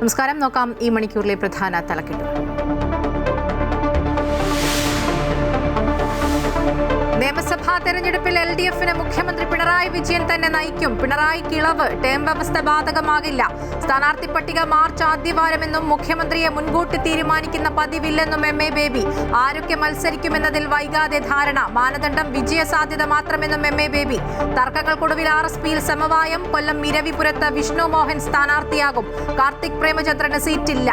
നമസ്കാരം. നോക്കാം ഈ മണിക്കൂറിലെ പ്രധാന തലക്കെട്ടുകൾ. നിയമസഭാ തെരഞ്ഞെടുപ്പിൽ LDFന് മുഖ്യമന്ത്രി പിണറായി വിജയൻ തന്നെ നയിക്കും. പിണറായിക്ക് ഇളവ്, ടേം വ്യവസ്ഥ ബാധകമാകില്ല. സ്ഥാനാർത്ഥി പട്ടിക മാർച്ച് ആദ്യവാരമെന്നും മുഖ്യമന്ത്രിയെ മുൻകൂട്ടി തീരുമാനിക്കുന്ന പതിവില്ലെന്നും MA ബേബി. ആരൊക്കെ മത്സരിക്കുമെന്നതിൽ വൈകാതെ ധാരണ. മാനദണ്ഡം വിജയസാധ്യത മാത്രമെന്നും MA ബേബി. തർക്കങ്ങൾക്കൊടുവിൽ RSPയിൽ സമവായം. കൊല്ലം ഇരവിപുരത്ത് വിഷ്ണു മോഹൻ സ്ഥാനാർത്ഥിയാകും. കാർത്തിക് പ്രേമചന്ദ്രന് സീറ്റില്ല.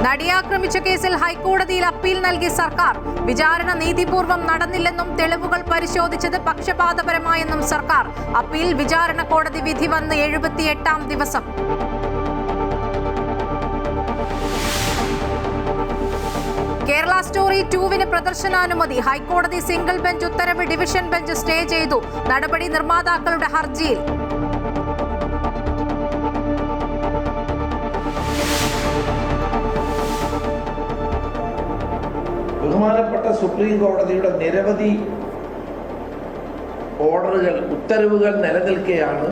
നടിയെ ആക്രമിച്ച കേസിൽ ഹൈക്കോടതിയിൽ അപ്പീൽ നൽകി സർക്കാർ. വിചാരണ നീതിപൂർവം നടന്നില്ലെന്നും തെളിവുകൾ പരിശോധിച്ചത് പക്ഷപാതപരമായെന്നും സർക്കാർ. അപ്പീൽ വിചാരണ കോടതി വിധി വന്ന് 78ാം ദിവസം. കേരള സ്റ്റോറി 2വിന് പ്രദർശനാനുമതി. ഹൈക്കോടതി സിംഗിൾ ബെഞ്ച് ഉത്തരവ് ഡിവിഷൻ ബെഞ്ച് സ്റ്റേ ചെയ്തു. നടപടി നിർമ്മാതാക്കളുടെ ഹർജിയിൽ. ബഹുമാനപ്പെട്ട സുപ്രീം കോടതിയുടെ നിരവധി ഓർഡറുകൾ, ഉത്തരവുകൾ നിലനിൽക്കെയാണ്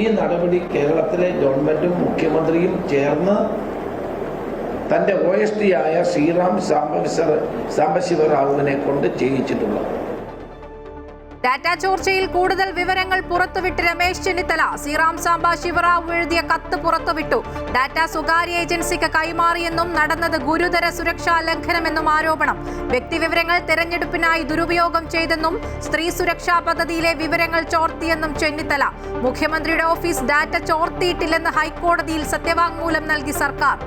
ഈ നടപടി കേരളത്തിലെ ഗവൺമെന്റും മുഖ്യമന്ത്രിയും ചേർന്ന് തന്റെ OSD ആയ ശ്രീറാം സാംബശിവറാവുവിനെ കൊണ്ട് ചെയ്യിച്ചിട്ടുള്ളത്. ഡാറ്റ ചോർച്ചയിൽ കൂടുതൽ വിവരങ്ങൾ പുറത്തുവിട്ട് രമേശ് ചെന്നിത്തല. ശ്രീറാം സാംബ ശിവറാവു എഴുതിയ കത്ത് പുറത്തുവിട്ടു. ഡാറ്റ സ്വകാര്യ ഏജൻസിക്ക് കൈമാറിയെന്നും നടന്നത് ഗുരുതര സുരക്ഷാ ലംഘനമെന്നും ആരോപണം. വ്യക്തിവിവരങ്ങൾ തെരഞ്ഞെടുപ്പിനായി ദുരുപയോഗം ചെയ്തെന്നും സ്ത്രീ സുരക്ഷാ പദ്ധതിയിലെ വിവരങ്ങൾ ചോർത്തിയെന്നും ചെന്നിത്തല. മുഖ്യമന്ത്രിയുടെ ഓഫീസ് ഡാറ്റ ചോർത്തിയിട്ടില്ലെന്ന് ഹൈക്കോടതിയിൽ സത്യവാങ്മൂലം നൽകി സർക്കാർ.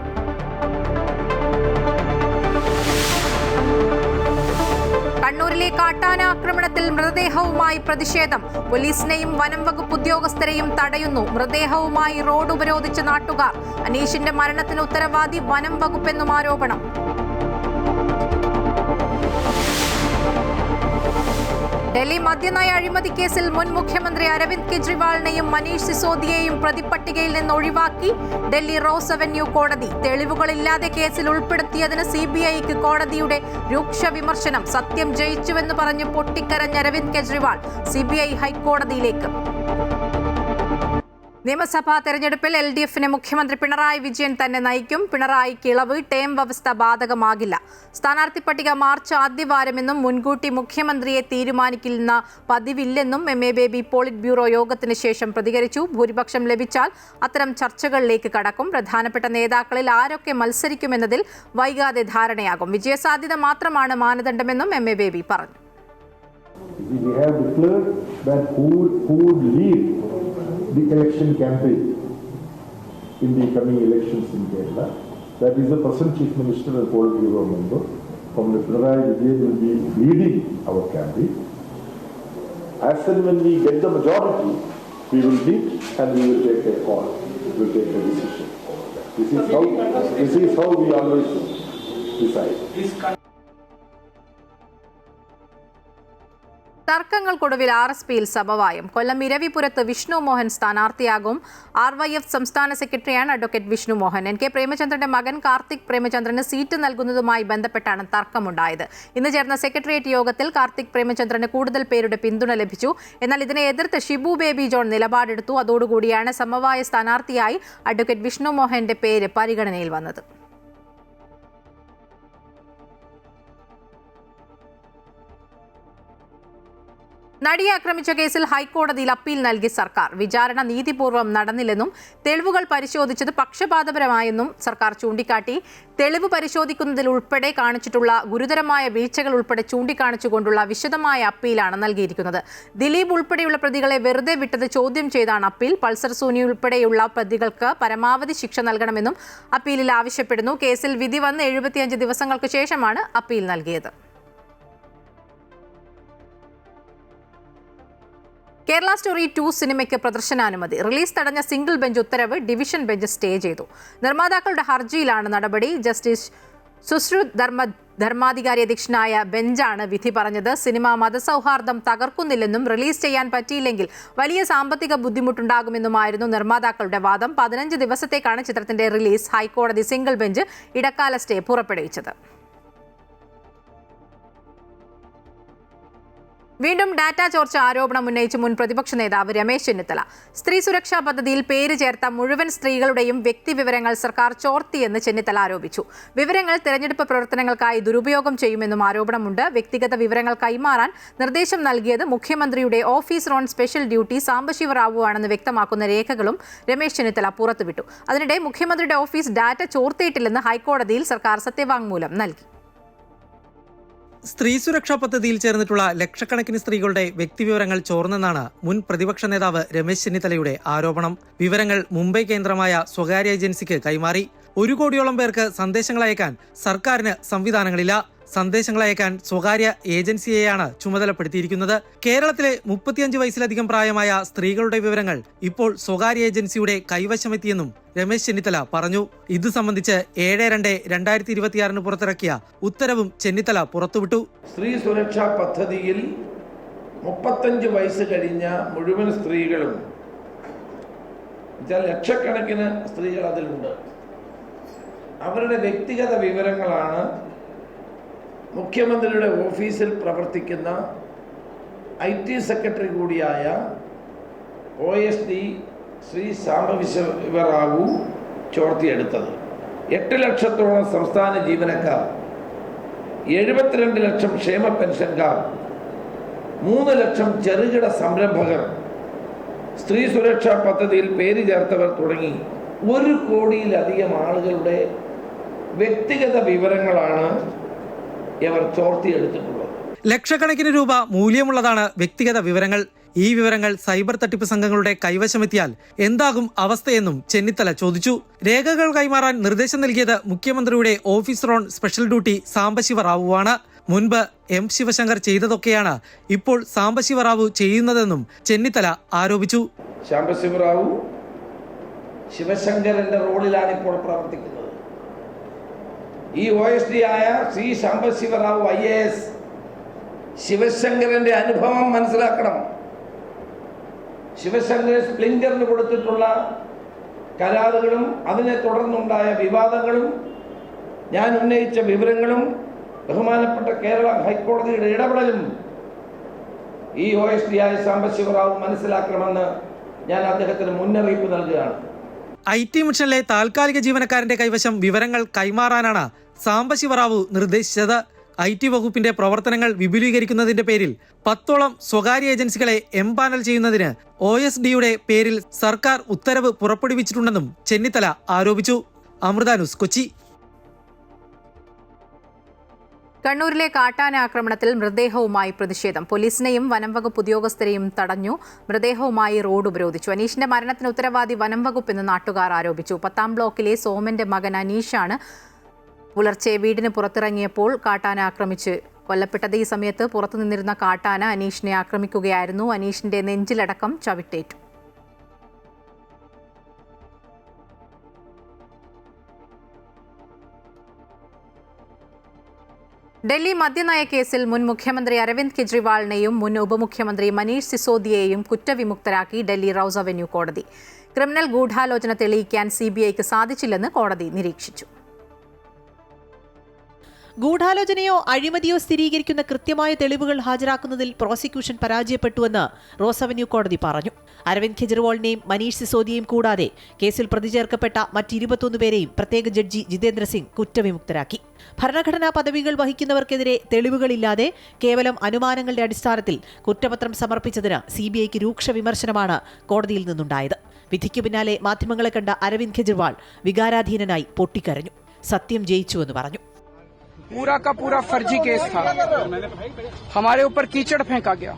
കണ്ണൂരിലെ കാട്ടാന ആക്രമണത്തിൽ മൃതദേഹവുമായി പ്രതിഷേധം. പോലീസിനെയും വനം വകുപ്പ് ഉദ്യോഗസ്ഥരെയും തടയുന്നു. മൃതദേഹവുമായി റോഡ് ഉപരോധിച്ച നാട്ടുകാർ. അനീഷിന്റെ മരണത്തിന് ഉത്തരവാദി വനം വകുപ്പെന്നും ആരോപണം. ഡൽഹി മദ്യനയ അഴിമതി കേസിൽ മുൻ മുഖ്യമന്ത്രി അരവിന്ദ് കെജ്രിവാളിനെയും മനീഷ് സിസോദിയെയും പ്രതിപട്ടികയിൽ നിന്ന് ഒഴിവാക്കി ഡൽഹി റോസ് അവന്യൂ കോടതി. തെളിവുകളില്ലാതെ കേസിൽ ഉൾപ്പെടുത്തിയതിന് CBIക്ക് കോടതിയുടെ രൂക്ഷ വിമർശനം. സത്യം ജയിച്ചുവെന്ന് പറഞ്ഞ് പൊട്ടിക്കരഞ്ഞ അരവിന്ദ് കെജ്രിവാൾ. CBI ഹൈക്കോടതിയിലേക്ക്. നിയമസഭാ തെരഞ്ഞെടുപ്പിൽ LDFന് മുഖ്യമന്ത്രി പിണറായി വിജയൻ തന്നെ നയിക്കും. പിണറായിക്ക് ഇളവ്, ടേം വ്യവസ്ഥ ബാധകമാകില്ല. സ്ഥാനാർത്ഥി പട്ടിക മാർച്ച് ആദ്യവാരമെന്നും മുൻകൂട്ടി മുഖ്യമന്ത്രിയെ തീരുമാനിക്കുന്ന പതിവില്ലെന്നും MA ബേബി പോളിറ്റ് ബ്യൂറോ യോഗത്തിന് ശേഷം പ്രതികരിച്ചു. ഭൂരിപക്ഷം ലഭിച്ചാൽ അത്തരം ചർച്ചകളിലേക്ക് കടക്കും. പ്രധാനപ്പെട്ട നേതാക്കളിൽ ആരൊക്കെ മത്സരിക്കുമെന്നതിൽ വൈകാതെ ധാരണയാകും. വിജയസാധ്യത മാത്രമാണ് മാനദണ്ഡമെന്നും MA ബേബി പറഞ്ഞു. The election campaign in the coming elections in Kerala. That is the present Chief Minister and Politburo Bureau member. Comrade Pinarayi Vijayan will be leading our campaign. As and when we get the majority, we will meet and we will take a call. We will take a decision. This is how we always decide. തർക്കങ്ങൾക്കൊടുവിൽ RSPയിൽ സമവായം. കൊല്ലം ഇരവിപുരത്ത് വിഷ്ണു മോഹൻ സ്ഥാനാർത്ഥിയാകും. RYF സംസ്ഥാന സെക്രട്ടറിയാണ് advocate Vishnu Mohan. NK പ്രേമചന്ദ്രന്റെ മകൻ കാർത്തിക് പ്രേമചന്ദ്രന് seat നൽകുന്നതുമായി ബന്ധപ്പെട്ടാണ് തർക്കമുണ്ടായത്. ഇന്ന് ചേർന്ന സെക്രട്ടേറിയറ്റ് യോഗത്തിൽ കാർത്തിക് പ്രേമചന്ദ്രന് കൂടുതൽ പേരുടെ പിന്തുണ ലഭിച്ചു. എന്നാൽ ഇതിനെ എതിർത്ത് ഷിബു ബേബി ജോൺ നിലപാടെടുത്തു. അതോടുകൂടിയാണ് സമവായ സ്ഥാനാർത്ഥിയായി അഡ്വക്കേറ്റ് വിഷ്ണു മോഹന്റെ പേര് പരിഗണനയിൽ വന്നത്. നടിയെ ആക്രമിച്ച കേസിൽ ഹൈക്കോടതിയിൽ അപ്പീൽ നൽകി സർക്കാർ. വിചാരണ നീതിപൂർവം നടന്നില്ലെന്നും തെളിവുകൾ പരിശോധിച്ചത് പക്ഷപാതപരമായെന്നും സർക്കാർ ചൂണ്ടിക്കാട്ടി. തെളിവ് പരിശോധിക്കുന്നതിൽ ഉൾപ്പെടെ കാണിച്ചിട്ടുള്ള ഗുരുതരമായ വീഴ്ചകൾ ഉൾപ്പെടെ ചൂണ്ടിക്കാണിച്ചുകൊണ്ടുള്ള വിശദമായ അപ്പീലാണ് നൽകിയിരിക്കുന്നത്. ദിലീപ് ഉൾപ്പെടെയുള്ള പ്രതികളെ വെറുതെ വിട്ടത് ചോദ്യം ചെയ്താണ് അപ്പീൽ. പൾസർ സൂനി ഉൾപ്പെടെയുള്ള പ്രതികൾക്ക് പരമാവധി ശിക്ഷ നൽകണമെന്നും അപ്പീലിൽ ആവശ്യപ്പെടുന്നു. കേസിൽ വിധി വന്ന് 75 ദിവസങ്ങൾക്ക് ശേഷമാണ് അപ്പീൽ നൽകിയത്. കേരള സ്റ്റോറി 2 സിനിമയ്ക്ക് പ്രദർശനാനുമതി. റിലീസ് തടഞ്ഞ സിംഗിൾ ബെഞ്ച് ഉത്തരവ് ഡിവിഷൻ ബെഞ്ച് സ്റ്റേ ചെയ്തു. നിർമ്മാതാക്കളുടെ ഹർജിയിലാണ് നടപടി. ജസ്റ്റിസ് സുശ്രുത് ധർമാധികാരി അധ്യക്ഷനായ ബെഞ്ചാണ് വിധി പറഞ്ഞത്. സിനിമ മതസൗഹാർദ്ദം തകർക്കുന്നില്ലെന്നും റിലീസ് ചെയ്യാൻ പറ്റിയില്ലെങ്കിൽ വലിയ സാമ്പത്തിക ബുദ്ധിമുട്ടുണ്ടാകുമെന്നുമായിരുന്നു നിർമ്മാതാക്കളുടെ വാദം. 15 ദിവസത്തേക്കാണ് ചിത്രത്തിന്റെ റിലീസ്. ഹൈക്കോടതി സിംഗിൾ ബെഞ്ച് ഇടക്കാല സ്റ്റേ പുറപ്പെടുവിച്ചത്. വീണ്ടും ഡാറ്റ ചോർച്ച ആരോപണം ഉന്നയിച്ച് മുൻ പ്രതിപക്ഷ നേതാവ് രമേശ് ചെന്നിത്തല. സ്ത്രീ സുരക്ഷാ പദ്ധതിയിൽ പേര് ചേർത്ത മുഴുവൻ സ്ത്രീകളുടെയും വ്യക്തിവിവരങ്ങൾ സർക്കാർ ചോർത്തിയെന്ന് ചെന്നിത്തല ആരോപിച്ചു. വിവരങ്ങൾ തെരഞ്ഞെടുപ്പ് പ്രവർത്തനങ്ങൾക്കായി ദുരുപയോഗം ചെയ്യുമെന്നും ആരോപണമുണ്ട്. വ്യക്തിഗത വിവരങ്ങൾ കൈമാറാൻ നിർദ്ദേശം നൽകിയത് മുഖ്യമന്ത്രിയുടെ officer on special duty Sambasiva Rao ആണെന്ന് വ്യക്തമാക്കുന്ന രേഖകളും രമേശ് ചെന്നിത്തല പുറത്തുവിട്ടു. അതിനിടെ മുഖ്യമന്ത്രിയുടെ ഓഫീസ് ഡാറ്റ ചോർത്തിയിട്ടില്ലെന്ന് ഹൈക്കോടതിയിൽ സർക്കാർ സത്യവാങ്മൂലം നൽകി. സ്ത്രീ സുരക്ഷാ പദ്ധതിയിൽ ചേർന്നിട്ടുള്ള ലക്ഷക്കണക്കിന് സ്ത്രീകളുടെ വ്യക്തിവിവരങ്ങൾ ചോർന്നെന്നാണ് മുൻ പ്രതിപക്ഷ നേതാവ് രമേശ് ചെന്നിത്തലയുടെ ആരോപണം. വിവരങ്ങൾ മുംബൈ കേന്ദ്രമായ സ്വകാര്യ ഏജൻസിക്ക് കൈമാറി. 1 കോടിയോളം പേർക്ക് സന്ദേശങ്ങൾ അയക്കാൻ സർക്കാരിന് സംവിധാനങ്ങളില്ല. സന്ദേശങ്ങൾ അയക്കാൻ സ്വകാര്യ ഏജൻസിയെയാണ് ചുമതലപ്പെടുത്തിയിരിക്കുന്നത്. കേരളത്തിലെ 35 വയസ്സിലധികം പ്രായമായ സ്ത്രീകളുടെ വിവരങ്ങൾ ഇപ്പോൾ സ്വകാര്യ ഏജൻസിയുടെ കൈവശമെത്തിയെന്നും രമേശ് ചെന്നിത്തല പറഞ്ഞു. ഇത് സംബന്ധിച്ച് 7/2/2026 പുറത്തിറക്കിയ ഉത്തരവും ചെന്നിത്തല പുറത്തുവിട്ടു. സ്ത്രീ സുരക്ഷാ പദ്ധതിയിൽ 35 വയസ്സ് കഴിഞ്ഞ മുഴുവൻ സ്ത്രീകളും ലക്ഷക്കണക്കിന് സ്ത്രീകൾ അതിലുണ്ട്. അവരുടെ വ്യക്തിഗത വിവരങ്ങളാണ് മുഖ്യമന്ത്രിയുടെ ഓഫീസിൽ പ്രവർത്തിക്കുന്ന IT സെക്രട്ടറി കൂടിയായ OSD ശ്രീ സാംബശിവ റാവു ചോർത്തിയെടുത്തത്. 8 ലക്ഷത്തോളം സംസ്ഥാന ജീവനക്കാർ, 72 ലക്ഷം ക്ഷേമ പെൻഷൻകാർ, 3 ലക്ഷം ചെറുകിട സംരംഭകർ, സ്ത്രീ സുരക്ഷാ പദ്ധതിയിൽ പേര് ചേർത്തവർ തുടങ്ങി 1 കോടിയിലധികം ആളുകളുടെ വ്യക്തിഗത വിവരങ്ങളാണ് ഇവർ ചോർത്തിയെടുത്തിട്ടുള്ളത്. ലക്ഷക്കണക്കിന് രൂപ മൂല്യമുള്ളതാണ് വ്യക്തിഗത വിവരങ്ങൾ. ഈ വിവരങ്ങൾ സൈബർ തട്ടിപ്പ് സംഘങ്ങളുടെ കൈവശമെത്തിയാൽ എന്താകും അവസ്ഥയെന്നും ചെന്നിത്തല ചോദിച്ചു. രേഖകൾ കൈമാറാൻ നിർദ്ദേശം നൽകിയത് മുഖ്യമന്ത്രിയുടെ officer on special duty Sambasiva റാവുവാണ്. മുൻപ് M ശിവശങ്കർ ചെയ്തതൊക്കെയാണ് ഇപ്പോൾ സാംബശിവ റാവു ചെയ്യുന്നതെന്നും ചെന്നിത്തല ആരോപിച്ചു. സാംബശിവ റാവു ശിവശങ്കരന്റെ റോളിലാണ് ഇപ്പോൾ പ്രവർത്തിക്കുന്നത്. ഈ OSD ആയ ശ്രീ സാംബശിവ റാവു IAS ശിവശങ്കരന്റെ അനുഭവം മനസ്സിലാക്കണം. ശിവശങ്കർ സ്പ്ലിങ്കറിന് കൊടുത്തിട്ടുള്ള കരാറുകളും അതിനെ തുടർന്നുണ്ടായ വിവാദങ്ങളും ഞാൻ ഉന്നയിച്ച വിവരങ്ങളും ബഹുമാനപ്പെട്ട കേരള ഹൈക്കോടതിയുടെ ഇടപെടലും ഈ OSD ആയ സാംബശിവ റാവു മനസ്സിലാക്കണമെന്ന് ഞാൻ അദ്ദേഹത്തിന് മുന്നറിയിപ്പ് നൽകുകയാണ്. IT മിഷനിലെ താൽക്കാലിക ജീവനക്കാരന്റെ കൈവശം വിവരങ്ങൾ കൈമാറാനാണ് സാംബശിവ റാവു നിർദ്ദേശിച്ചത്. IT വകുപ്പിന്റെ പ്രവർത്തനങ്ങൾ വിപുലീകരിക്കുന്നതിന്റെ പേരിൽ 10ഓളം സ്വകാര്യ ഏജൻസികളെ എംപാനൽ ചെയ്യുന്നതിന് OSDയുടെ പേരിൽ സർക്കാർ ഉത്തരവ് പുറപ്പെടുവിച്ചിട്ടുണ്ടെന്നും ചെന്നിത്തല ആരോപിച്ചു. അമൃത ന്യൂസ്, കൊച്ചി. കണ്ണൂരിലെ കാട്ടാന ആക്രമണത്തിൽ മൃതദേഹവുമായി പ്രതിഷേധം. പോലീസിനെയും വനം വകുപ്പ് ഉദ്യോഗസ്ഥരെയും തടഞ്ഞു. മൃതദേഹവുമായി റോഡ് ഉപരോധിച്ചു. അനീഷിന്റെ മരണത്തിന് ഉത്തരവാദി വനം വകുപ്പെന്ന് നാട്ടുകാർ ആരോപിച്ചു. 10ാം ബ്ലോക്കിലെ സോമന്റെ മകൻ അനീഷാണ് പുലർച്ചെ വീടിന് പുറത്തിറങ്ങിയപ്പോൾ കാട്ടാന ആക്രമിച്ച് കൊല്ലപ്പെട്ടത്. ഈ സമയത്ത് പുറത്തുനിന്നിരുന്ന കാട്ടാന അനീഷിനെ ആക്രമിക്കുകയായിരുന്നു. അനീഷിന്റെ നെഞ്ചിലടക്കം ചവിട്ടേറ്റു. ഡൽഹി മദ്യനയ കേസിൽ മുൻ മുഖ്യമന്ത്രി അരവിന്ദ് കെജ്രിവാളിനെയും മുൻ ഉപമുഖ്യമന്ത്രി മനീഷ് സിസോദിയെയും കുറ്റവിമുക്തരാക്കി ഡൽഹി റൌസ് അവന്യൂ കോടതി. ക്രിമിനൽ ഗൂഢാലോചന തെളിയിക്കാൻ CBIക്ക് സാധിച്ചില്ലെന്ന് കോടതി നിരീക്ഷിച്ചു. ഗൂഢാലോചനയോ അഴിമതിയോ സ്ഥിരീകരിക്കുന്ന കൃത്യമായ തെളിവുകൾ ഹാജരാക്കുന്നതിൽ പ്രോസിക്യൂഷൻ പരാജയപ്പെട്ടുവെന്ന് റോസ് അവന്യൂ കോടതി പറഞ്ഞു. അരവിന്ദ് കെജ്രിവാളിനെയും മനീഷ് സിസോദിയെയും കൂടാതെ കേസിൽ പ്രതി ചേർക്കപ്പെട്ട മറ്റ് 21 പേരെയും പ്രത്യേക ജഡ്ജി ജിതേന്ദ്ര സിംഗ് കുറ്റവിമുക്തരാക്കി. ഭരണഘടനാ പദവികൾ വഹിക്കുന്നവർക്കെതിരെ തെളിവുകളില്ലാതെ കേവലം അനുമാനങ്ങളുടെ അടിസ്ഥാനത്തിൽ കുറ്റപത്രം സമർപ്പിച്ചതിന് CBIക്ക് രൂക്ഷ വിമർശനമാണ് കോടതിയിൽ നിന്നുണ്ടായത്. വിധിക്കു പിന്നാലെ മാധ്യമങ്ങളെ കണ്ട അരവിന്ദ് കെജ്രിവാൾ വികാരാധീനനായി പൊട്ടിക്കരഞ്ഞു. സത്യം ജയിച്ചുവെന്ന് പറഞ്ഞു. पूरा का पूरा फर्जी केस था. हमारे ऊपर कीचड़ फेंका गया.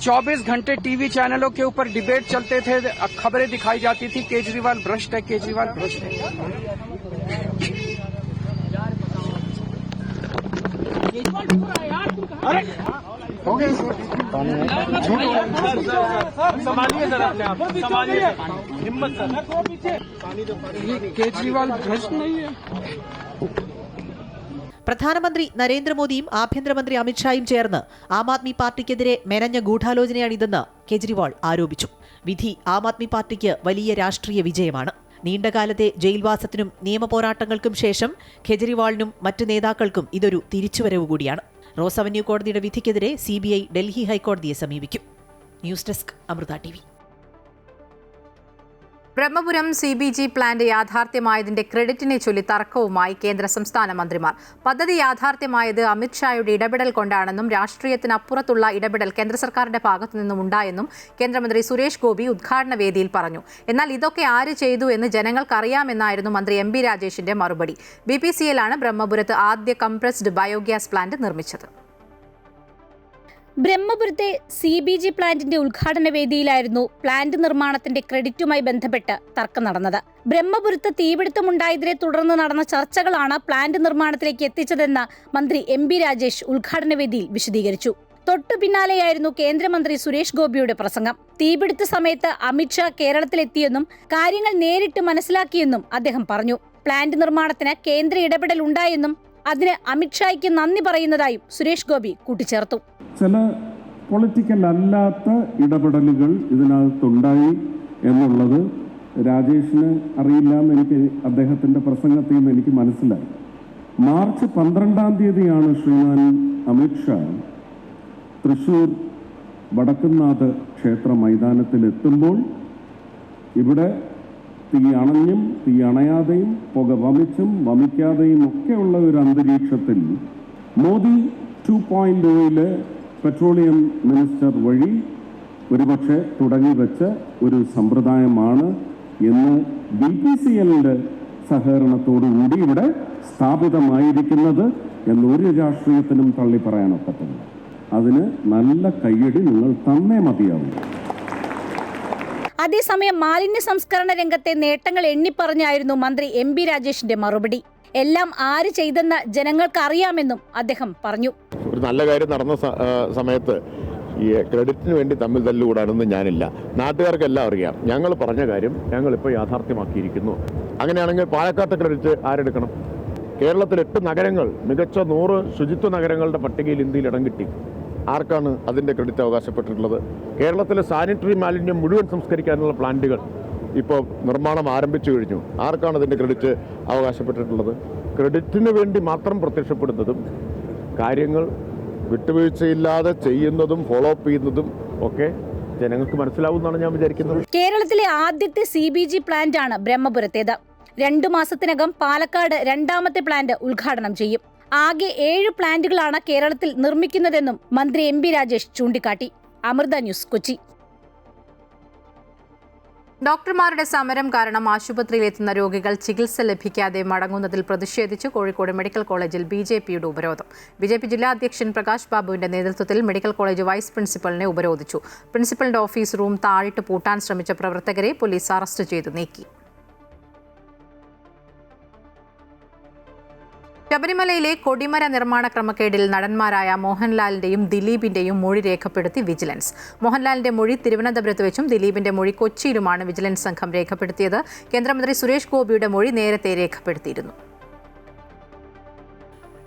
24 घंटे टीवी चैनलों के ऊपर डिबेट चलते थे, खबरें दिखाई जाती थी केजरीवाल भ्रष्ट है, केजरीवाल भ्रष्ट है. अरे हो गए संभालिए सर, अपने आप संभालिए, हिम्मत सर. ये केजरीवाल भ्रष्ट नहीं है. പ്രധാനമന്ത്രി നരേന്ദ്രമോദിയും ആഭ്യന്തരമന്ത്രി അമിത്ഷായും ചേർന്ന് ആം ആദ്മി പാർട്ടിക്കെതിരെ മെനഞ്ഞ ഗൂഢാലോചനയാണിതെന്ന് കെജ്രിവാൾ ആരോപിച്ചു. വിധി ആം ആദ്മി പാർട്ടിക്ക് വലിയ രാഷ്ട്രീയ വിജയമാണ്. നീണ്ടകാലത്തെ ജയിൽവാസത്തിനും നിയമപോരാട്ടങ്ങൾക്കും ശേഷം കെജ്രിവാളിനും മറ്റ് നേതാക്കൾക്കും ഇതൊരു തിരിച്ചുവരവ് കൂടിയാണ്. റോസ് അവന്യൂ കോടതിയുടെ വിധിക്കെതിരെ CBI ഡൽഹി ഹൈക്കോടതിയെ സമീപിക്കും. News desk Amrita TV. Brahmapuram CBG plant യാഥാർത്ഥ്യമായതിന്റെ ക്രെഡിറ്റിനെ ചൊല്ലി തർക്കവുമായി കേന്ദ്ര സംസ്ഥാന മന്ത്രിമാർ. പദ്ധതി യാഥാർത്ഥ്യമായത് അമിത്ഷായുടെ ഇടപെടൽ കൊണ്ടാണെന്നും രാഷ്ട്രീയത്തിനപ്പുറത്തുള്ള ഇടപെടൽ കേന്ദ്ര സർക്കാരിന്റെ ഭാഗത്തു നിന്നും ഉണ്ടായെന്നും കേന്ദ്രമന്ത്രി സുരേഷ് ഗോപി ഉദ്ഘാടന വേദിയിൽ പറഞ്ഞു. എന്നാൽ ഇതൊക്കെ ആര് ചെയ്തു എന്ന് ജനങ്ങൾക്കറിയാമെന്നായിരുന്നു മന്ത്രി MB രാജേഷിന്റെ മറുപടി. BPCL ആണ് ബ്രഹ്മപുരത്ത് ആദ്യ കംപ്രസ്ഡ് ബയോഗ്യാസ് പ്ലാന്റ് നിർമ്മിച്ചത്. ബ്രഹ്മപുരത്തെ CBG പ്ലാന്റിന്റെ ഉദ്ഘാടന വേദിയിലായിരുന്നു പ്ലാന്റ് നിർമ്മാണത്തിന്റെ ക്രെഡിറ്റുമായി ബന്ധപ്പെട്ട് തർക്കം നടന്നത്. ബ്രഹ്മപുരത്ത് തീപിടുത്തമുണ്ടായതിനെ തുടർന്ന് നടന്ന ചർച്ചകളാണ് പ്ലാന്റ് നിർമ്മാണത്തിലേക്ക് എത്തിച്ചതെന്ന് മന്ത്രി MB രാജേഷ് ഉദ്ഘാടന വേദിയിൽ വിശദീകരിച്ചു. തൊട്ടു പിന്നാലെയായിരുന്നു കേന്ദ്രമന്ത്രി സുരേഷ് ഗോപിയുടെ പ്രസംഗം. തീപിടുത്ത സമയത്ത് അമിത്ഷാ കേരളത്തിലെത്തിയെന്നും കാര്യങ്ങൾ നേരിട്ട് മനസ്സിലാക്കിയെന്നും അദ്ദേഹം പറഞ്ഞു. പ്ലാന്റ് നിർമ്മാണത്തിന് കേന്ദ്ര ഇടപെടൽ ഉണ്ടായെന്നും അതിന് അമിത്ഷായ്ക്ക് നന്ദി പറയുന്നതായും സുരേഷ് ഗോപി കൂട്ടിച്ചേർത്തു. ചില പൊളിറ്റിക്കൽ അല്ലാത്ത ഇടപെടലുകൾ ഇതിനകത്തുണ്ടായി എന്നുള്ളത് രാജേഷിന് അറിയില്ല എന്ന് എനിക്ക് അദ്ദേഹത്തിൻ്റെ പ്രസംഗത്തിൽ നിന്ന് എനിക്ക് മനസ്സിലായി. മാർച്ച് 12-ാം തീയതിയാണ് ശ്രീമാൻ അമിത്ഷാ തൃശ്ശൂർ വടക്കുംനാഥ് ക്ഷേത്ര മൈതാനത്തിലെത്തുമ്പോൾ ഇവിടെ തീ അണഞ്ഞും തീ അണയാതെയും പുക വമിച്ചും വമിക്കാതെയും ഒക്കെയുള്ള ഒരു അന്തരീക്ഷത്തിൽ മോദി 2.0 പെട്രോളിയം മിനിസ്റ്റർ വഴി ഒരുപക്ഷെ തുടങ്ങിവെച്ച ഒരു സമ്പ്രദായമാണ് ഇന്ന് BPCLന്റെ സഹകരണത്തോടുകൂടി ഇവിടെ സ്ഥാപിതമായിരിക്കുന്നത് എന്നൊരു രാഷ്ട്രീയത്തിനും തള്ളി പറയാനൊക്കത്തില്ല. അതിന് നല്ല കയ്യടി നിങ്ങൾ തന്നേ മതിയാവും. അതേസമയം മാലിന്യ സംസ്കരണ രംഗത്തെ നേട്ടങ്ങൾ എണ്ണിപ്പറഞ്ഞായിരുന്നു മന്ത്രി MB രാജേഷിന്റെ മറുപടി. എല്ലാം ആര് ചെയ്തെന്ന് ജനങ്ങൾക്ക് അറിയാമെന്നും അദ്ദേഹം പറഞ്ഞു. ഒരു നല്ല കാര്യം നടന്ന സമയത്ത് ഈ ക്രെഡിറ്റിന് വേണ്ടി തമ്മിൽ തല്ലുകൂടാനൊന്നും ഞാനില്ല. നാട്ടുകാർക്കെല്ലാം അറിയാം. ഞങ്ങൾ പറഞ്ഞ കാര്യം ഞങ്ങളിപ്പോൾ യാഥാർത്ഥ്യമാക്കിയിരിക്കുന്നു. അങ്ങനെയാണെങ്കിൽ പാലക്കാട്ടെ ക്രെഡിറ്റ് ആരെടുക്കണം? കേരളത്തിൽ 8 നഗരങ്ങൾ മികച്ച 100 ശുചിത്വ നഗരങ്ങളുടെ പട്ടികയിൽ ഇന്ത്യയിൽ ഇടം കിട്ടി. ആർക്കാണ് അതിൻ്റെ ക്രെഡിറ്റ് അവകാശപ്പെട്ടിട്ടുള്ളത്? കേരളത്തിലെ സാനിറ്ററി മാലിന്യം മുഴുവൻ സംസ്കരിക്കാനുള്ള പ്ലാന്റുകൾ ഇപ്പോൾ നിർമ്മാണം ആരംഭിച്ചു കഴിഞ്ഞു. ആർക്കാണ് അതിൻ്റെ ക്രെഡിറ്റ് അവകാശപ്പെട്ടിട്ടുള്ളത്? ക്രെഡിറ്റിന് വേണ്ടി മാത്രം പ്രത്യക്ഷപ്പെടുന്നതും കാര്യങ്ങൾ വിട്ടുവീഴ്ചയില്ലാതെ ചെയ്യുന്നതും ഫോളോ അപ്പ് ചെയ്യുന്നതും ഒക്കെ ജനങ്ങൾക്ക് മനസ്സിലാവുമെന്നാണ് ഞാൻ വിചാരിക്കുന്നത്. കേരളത്തിലെ ആദ്യത്തെ CBG പ്ലാന്റ് ആണ് ബ്രഹ്മപുരത്തേത്. 2 മാസത്തിനകം പാലക്കാട് 2ാമത്തെ പ്ലാന്റ് ഉദ്ഘാടനം ചെയ്യും. ആകെ 7 പ്ലാന്റുകളാണ് കേരളത്തിൽ നിർമ്മിക്കുന്നതെന്നും മന്ത്രി MB രാജേഷ് ചൂണ്ടിക്കാട്ടി. അമൃത ന്യൂസ്, കൊച്ചി. ഡോക്ടർമാരുടെ സമരം കാരണം ആശുപത്രിയിലെത്തുന്ന രോഗികൾ ചികിത്സ ലഭിക്കാതെ മടങ്ങുന്നതിൽ പ്രതിഷേധിച്ച് കോഴിക്കോട് മെഡിക്കൽ കോളേജിൽ BJPയുടെ ഉപരോധം. BJP ജില്ലാ അധ്യക്ഷൻ പ്രകാശ് ബാബുവിന്റെ നേതൃത്വത്തിൽ മെഡിക്കൽ കോളേജ് വൈസ് പ്രിൻസിപ്പലിനെ ഉപരോധിച്ചു. പ്രിൻസിപ്പലിന്റെ ഓഫീസ് റൂം താഴിട്ട് പൂട്ടാൻ ശ്രമിച്ച പ്രവർത്തകരെ പോലീസ് അറസ്റ്റ് ചെയ്ത് നീക്കി. ശബരിമലയിലെ കൊടിമര നിർമ്മാണ ക്രമക്കേടിൽ നടന്മാരായ മോഹൻലാലിന്റെയും ദിലീപിന്റെയും മൊഴി രേഖപ്പെടുത്തി വിജിലൻസ്. മോഹൻലാലിന്റെ മൊഴി തിരുവനന്തപുരത്ത് വെച്ചും ദിലീപിന്റെ മൊഴി കൊച്ചിയിലുമാണ് വിജിലൻസ് സംഘം രേഖപ്പെടുത്തിയത്. കേന്ദ്രമന്ത്രി സുരേഷ് ഗോപിയുടെ മൊഴി നേരത്തെ രേഖപ്പെടുത്തിയിരുന്നു.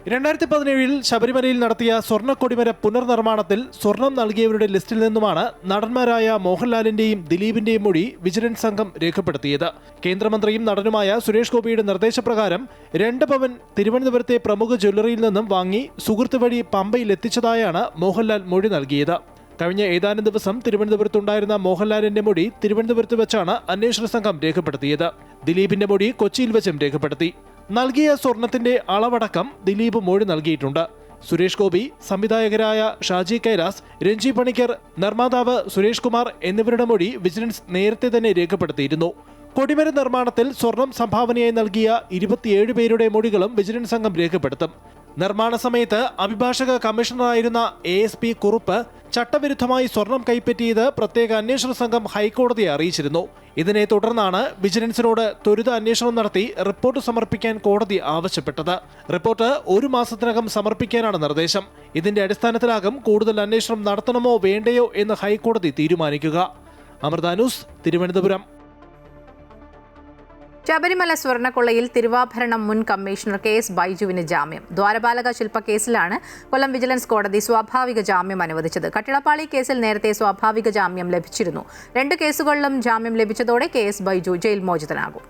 2017 ശബരിമലയിൽ നടത്തിയ സ്വർണ്ണക്കൊടിമര പുനർനിർമ്മാണത്തിൽ സ്വർണം നൽകിയവരുടെ ലിസ്റ്റിൽ നിന്നുമാണ് നടന്മാരായ മോഹൻലാലിന്റെയും ദിലീപിന്റെയും മൊഴി വിജിലൻസ് സംഘം രേഖപ്പെടുത്തിയത്. കേന്ദ്രമന്ത്രിയും നടനുമായ സുരേഷ് ഗോപിയുടെ നിർദ്ദേശപ്രകാരം 2 പവൻ തിരുവനന്തപുരത്തെ പ്രമുഖ ജ്വല്ലറിയിൽ നിന്നും വാങ്ങി സുഹൃത്ത് വഴി പമ്പയിൽ എത്തിച്ചതായാണ് മോഹൻലാൽ മൊഴി നൽകിയത്. കഴിഞ്ഞ ഏതാനും ദിവസം തിരുവനന്തപുരത്തുണ്ടായിരുന്ന മോഹൻലാലിന്റെ മൊഴി തിരുവനന്തപുരത്ത് വെച്ചാണ് അന്വേഷണ സംഘം രേഖപ്പെടുത്തിയത്. ദിലീപിന്റെ മൊഴി കൊച്ചിയിൽ വെച്ചും രേഖപ്പെടുത്തി. നൽകിയ സ്വർണത്തിന്റെ അളവടക്കം ദിലീപ് മൊഴി നൽകിയിട്ടുണ്ട്. സുരേഷ് ഗോപി, സംവിധായകരായ ഷാജി കൈലാസ്, രഞ്ജി പണിക്കർ, നിർമ്മാതാവ് സുരേഷ് കുമാർ എന്നിവരുടെ മൊഴി വിജിലൻസ് നേരത്തെ തന്നെ രേഖപ്പെടുത്തിയിരുന്നു. കൊടിമര നിർമ്മാണത്തിൽ സ്വർണം സംഭാവനയായി നൽകിയ 27 പേരുടെ മൊഴികളും വിജിലൻസ് സംഘം രേഖപ്പെടുത്തും. നിർമ്മാണ സമയത്ത് അഭിഭാഷക കമ്മീഷണറായിരുന്ന ASP കുറുപ്പ് ചട്ടവിരുദ്ധമായി സ്വർണം കൈപ്പറ്റിയത് പ്രത്യേക അന്വേഷണ സംഘം ഹൈക്കോടതിയെ അറിയിച്ചിരുന്നു. ഇതിനെ തുടർന്നാണ് വിജിലൻസിനോട് ത്വരിത അന്വേഷണം നടത്തി റിപ്പോർട്ട് സമർപ്പിക്കാൻ കോടതി ആവശ്യപ്പെട്ടത്. റിപ്പോർട്ട് 1 മാസത്തിനകം സമർപ്പിക്കാനാണ് നിർദ്ദേശം. ഇതിന്റെ അടിസ്ഥാനത്തിലാകും കൂടുതൽ അന്വേഷണം നടത്തണമോ വേണ്ടയോ എന്ന് ഹൈക്കോടതി തീരുമാനിക്കുക. അമൃത ന്യൂസ്, തിരുവനന്തപുരം. ശബരിമല സ്വർണ്ണക്കൊള്ളയിൽ തിരുവാഭരണം മുൻ കമ്മീഷണർ KS ബൈജുവിന് ജാമ്യം. ദ്വാരപാലക ശില്പ കേസിലാണ് കൊല്ലം വിജിലൻസ് കോടതി സ്വാഭാവിക ജാമ്യം അനുവദിച്ചത്. കട്ടിളപ്പാളി കേസിൽ നേരത്തെ സ്വാഭാവിക ജാമ്യം ലഭിച്ചിരുന്നു. 2 കേസുകളിലും ജാമ്യം ലഭിച്ചതോടെ KS ബൈജു ജയിൽ മോചിതനാകും.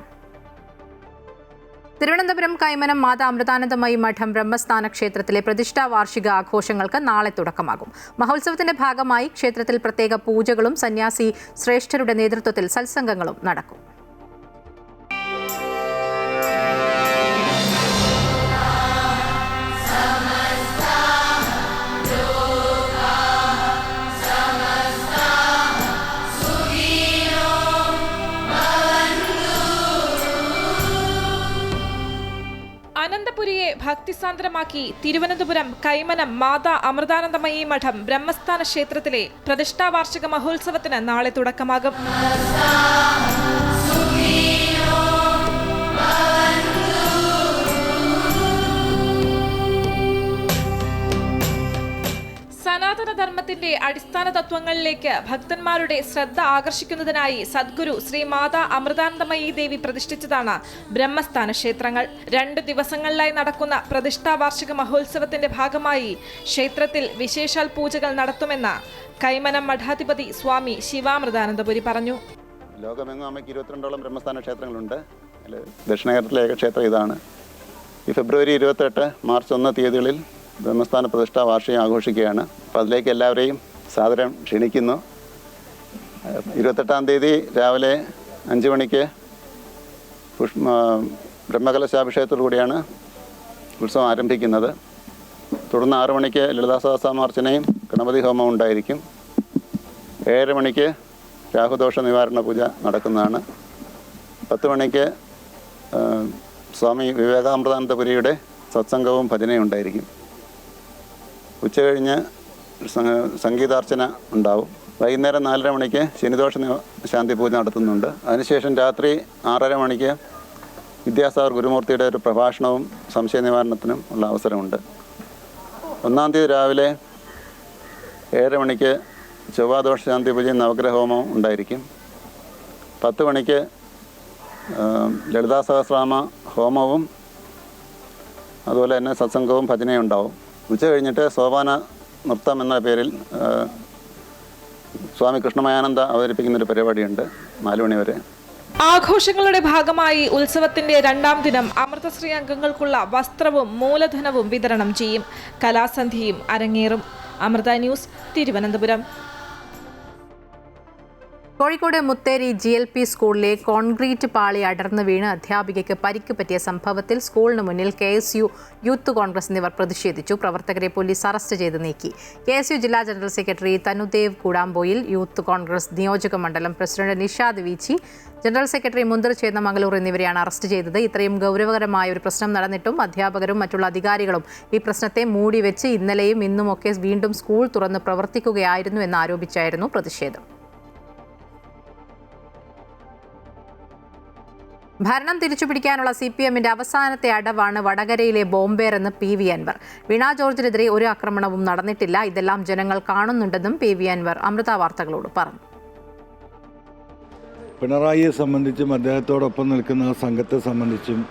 തിരുവനന്തപുരം കൈമനം മാതാ അമൃതാനന്ദമയി മഠം ബ്രഹ്മസ്ഥാന ക്ഷേത്രത്തിലെ പ്രതിഷ്ഠാ വാർഷിക ആഘോഷങ്ങൾക്ക് നാളെ തുടക്കമാകും. മഹോത്സവത്തിന്റെ ഭാഗമായി ക്ഷേത്രത്തിൽ പ്രത്യേക പൂജകളും സന്യാസി ശ്രേഷ്ഠരുടെ നേതൃത്വത്തിൽ സത്സംഗങ്ങളും നടക്കും. അനന്തപുരിയെ ഭക്തിസാന്ദ്രമാക്കി തിരുവനന്തപുരം കൈമനം മാതാ അമൃതാനന്ദമയി മഠം ബ്രഹ്മസ്ഥാന ക്ഷേത്രത്തിലെ പ്രതിഷ്ഠാ വാർഷിക മഹോത്സവത്തിന് നാളെ തുടക്കമാകും. സനാതനധർമ്മത്തിന്റെ അടിസ്ഥാന തത്വങ്ങളിലേക്ക് ഭക്തന്മാരുടെ ശ്രദ്ധ ആകർഷിക്കുന്നതിനായി സദ്ഗുരു ശ്രീ മാതാ അമൃതാനന്ദമയി ദേവി പ്രതിഷ്ഠിച്ചതാണ് ബ്രഹ്മസ്ഥാന ക്ഷേത്രങ്ങൾ. 2 ദിവസങ്ങളിലായി നടക്കുന്ന പ്രതിഷ്ഠാ വാർഷിക മഹോത്സവത്തിന്റെ ഭാഗമായി ക്ഷേത്രത്തിൽ വിശേഷാൽ പൂജകൾ നടത്തുമെന്ന് കൈമനം മഠാധിപതി സ്വാമി ശിവാമൃതാനന്ദപുരി പറഞ്ഞു. ലോകമെങ്ങും നമുക്ക് 22ഓളം ബ്രഹ്മസ്ഥാന ക്ഷേത്രങ്ങളുണ്ട്. അതിൽ ദക്ഷിണ കേരളത്തിലെ ഏക ക്ഷേത്രം ഇതാണ്. ഈ ഫെബ്രുവരി 28, മാർച്ച് 1 തീയതികളിൽ ബ്രഹ്മസ്ഥാന പ്രതിഷ്ഠാ വാർഷികം ആഘോഷിക്കുകയാണ്. അപ്പോൾ അതിലേക്ക് എല്ലാവരെയും സാദരം ക്ഷണിക്കുന്നു. 28-ാം തീയതി രാവിലെ 5 മണിക്ക് ബ്രഹ്മകലശാഭിഷേകത്തോടു കൂടിയാണ് ഉത്സവം ആരംഭിക്കുന്നത്. തുടർന്ന് 6 മണിക്ക് ലളിതാ സഹസ്രനാമാർച്ചനയും ഗണപതി ഹോമവും ഉണ്ടായിരിക്കും. 7 മണിക്ക് രാഹുദോഷ നിവാരണ പൂജ നടക്കുന്നതാണ്. 10 മണിക്ക് സ്വാമി വിവേകാമൃതാനന്ദപുരിയുടെ സത്സംഗവും ഭജനയും ഉണ്ടായിരിക്കും. ഉച്ചകഴിഞ്ഞ് സംഗീതാർച്ചന ഉണ്ടാവും. വൈകുന്നേരം 4:30 മണിക്ക് ശനിദോഷ ശാന്തി പൂജ നടത്തുന്നുണ്ട്. അതിനുശേഷം രാത്രി 6:30 മണിക്ക് വിദ്യാസാഗർ ഗുരുമൂർത്തിയുടെ ഒരു പ്രഭാഷണവും സംശയ നിവാരണത്തിനും ഉള്ള അവസരമുണ്ട്. 1-ാം തീയതി രാവിലെ 7:30 മണിക്ക് ചൊവ്വാദോഷ ശാന്തി പൂജയും നവഗ്രഹോമവും ഉണ്ടായിരിക്കും. 10 മണിക്ക് ലളിതാ സഹസ്രനാമ ഹോമവും അതുപോലെ തന്നെ സത്സംഗവും ഭജനയും ഉണ്ടാവും. ഉച്ച കഴിഞ്ഞിട്ട് സോപാന നൃത്തം എന്ന പേരിൽ സ്വാമി കൃഷ്ണമയാനന്ദ അവതരിപ്പിക്കുന്നൊരു പരിപാടിയുണ്ട് 4 മണി വരെ. ആഘോഷങ്ങളുടെ ഭാഗമായി ഉത്സവത്തിന്റെ 2-ാം ദിനം അമൃതശ്രീ അംഗങ്ങൾക്കുള്ള വസ്ത്രവും മൂലധനവും വിതരണം ചെയ്യും. കലാസന്ധ്യയും അരങ്ങേറും. അമൃത ന്യൂസ്, തിരുവനന്തപുരം. കോഴിക്കോട് മുത്തേരി GLP സ്കൂളിലെ കോൺക്രീറ്റ് പാളി അടർന്നു വീണ് അധ്യാപികയ്ക്ക് പരിക്ക് പറ്റിയ സംഭവത്തിൽ സ്കൂളിന് മുന്നിൽ KSU, യൂത്ത് കോൺഗ്രസ് എന്നിവർ പ്രതിഷേധിച്ചു. പ്രവർത്തകരെ പോലീസ് അറസ്റ്റ് ചെയ്ത് നീക്കി. KSU ജില്ലാ general secretary Thanudev Koodampoyil, youth Congress നിയോജക മണ്ഡലം president Nishad Veechi, general secretary Munthir Chennamangaloor എന്നിവരെയാണ് അറസ്റ്റ് ചെയ്തത്. ഇത്രയും ഗൗരവകരമായ ഒരു പ്രശ്നം നടന്നിട്ടും അധ്യാപകരും മറ്റുള്ള അധികാരികളും ഈ പ്രശ്നത്തെ മൂടിവെച്ച് ഇന്നലെയും ഇന്നുമൊക്കെ വീണ്ടും സ്കൂൾ തുറന്ന് പ്രവർത്തിക്കുകയായിരുന്നു എന്നാരോപിച്ചായിരുന്നു പ്രതിഷേധം. ഭരണം തിരിച്ചുപിടിക്കാനുള്ള CPMന്റെ അവസാനത്തെ അടവാണ് വടകരയിലെ ബോംബേർ എന്ന് PV അൻവർ. വീണ ജോർജിനെതിരെ ഒരു ആക്രമണവും നടന്നിട്ടില്ല. ഇതെല്ലാം ജനങ്ങൾ കാണുന്നുണ്ടെന്നും PV അൻവർ അമൃത വാർത്തകളോട് പറഞ്ഞു. പിണറായിയെ സംബന്ധിച്ചും അദ്ദേഹത്തോടൊപ്പം നിൽക്കുന്ന സംഘത്തെ സംബന്ധിച്ചും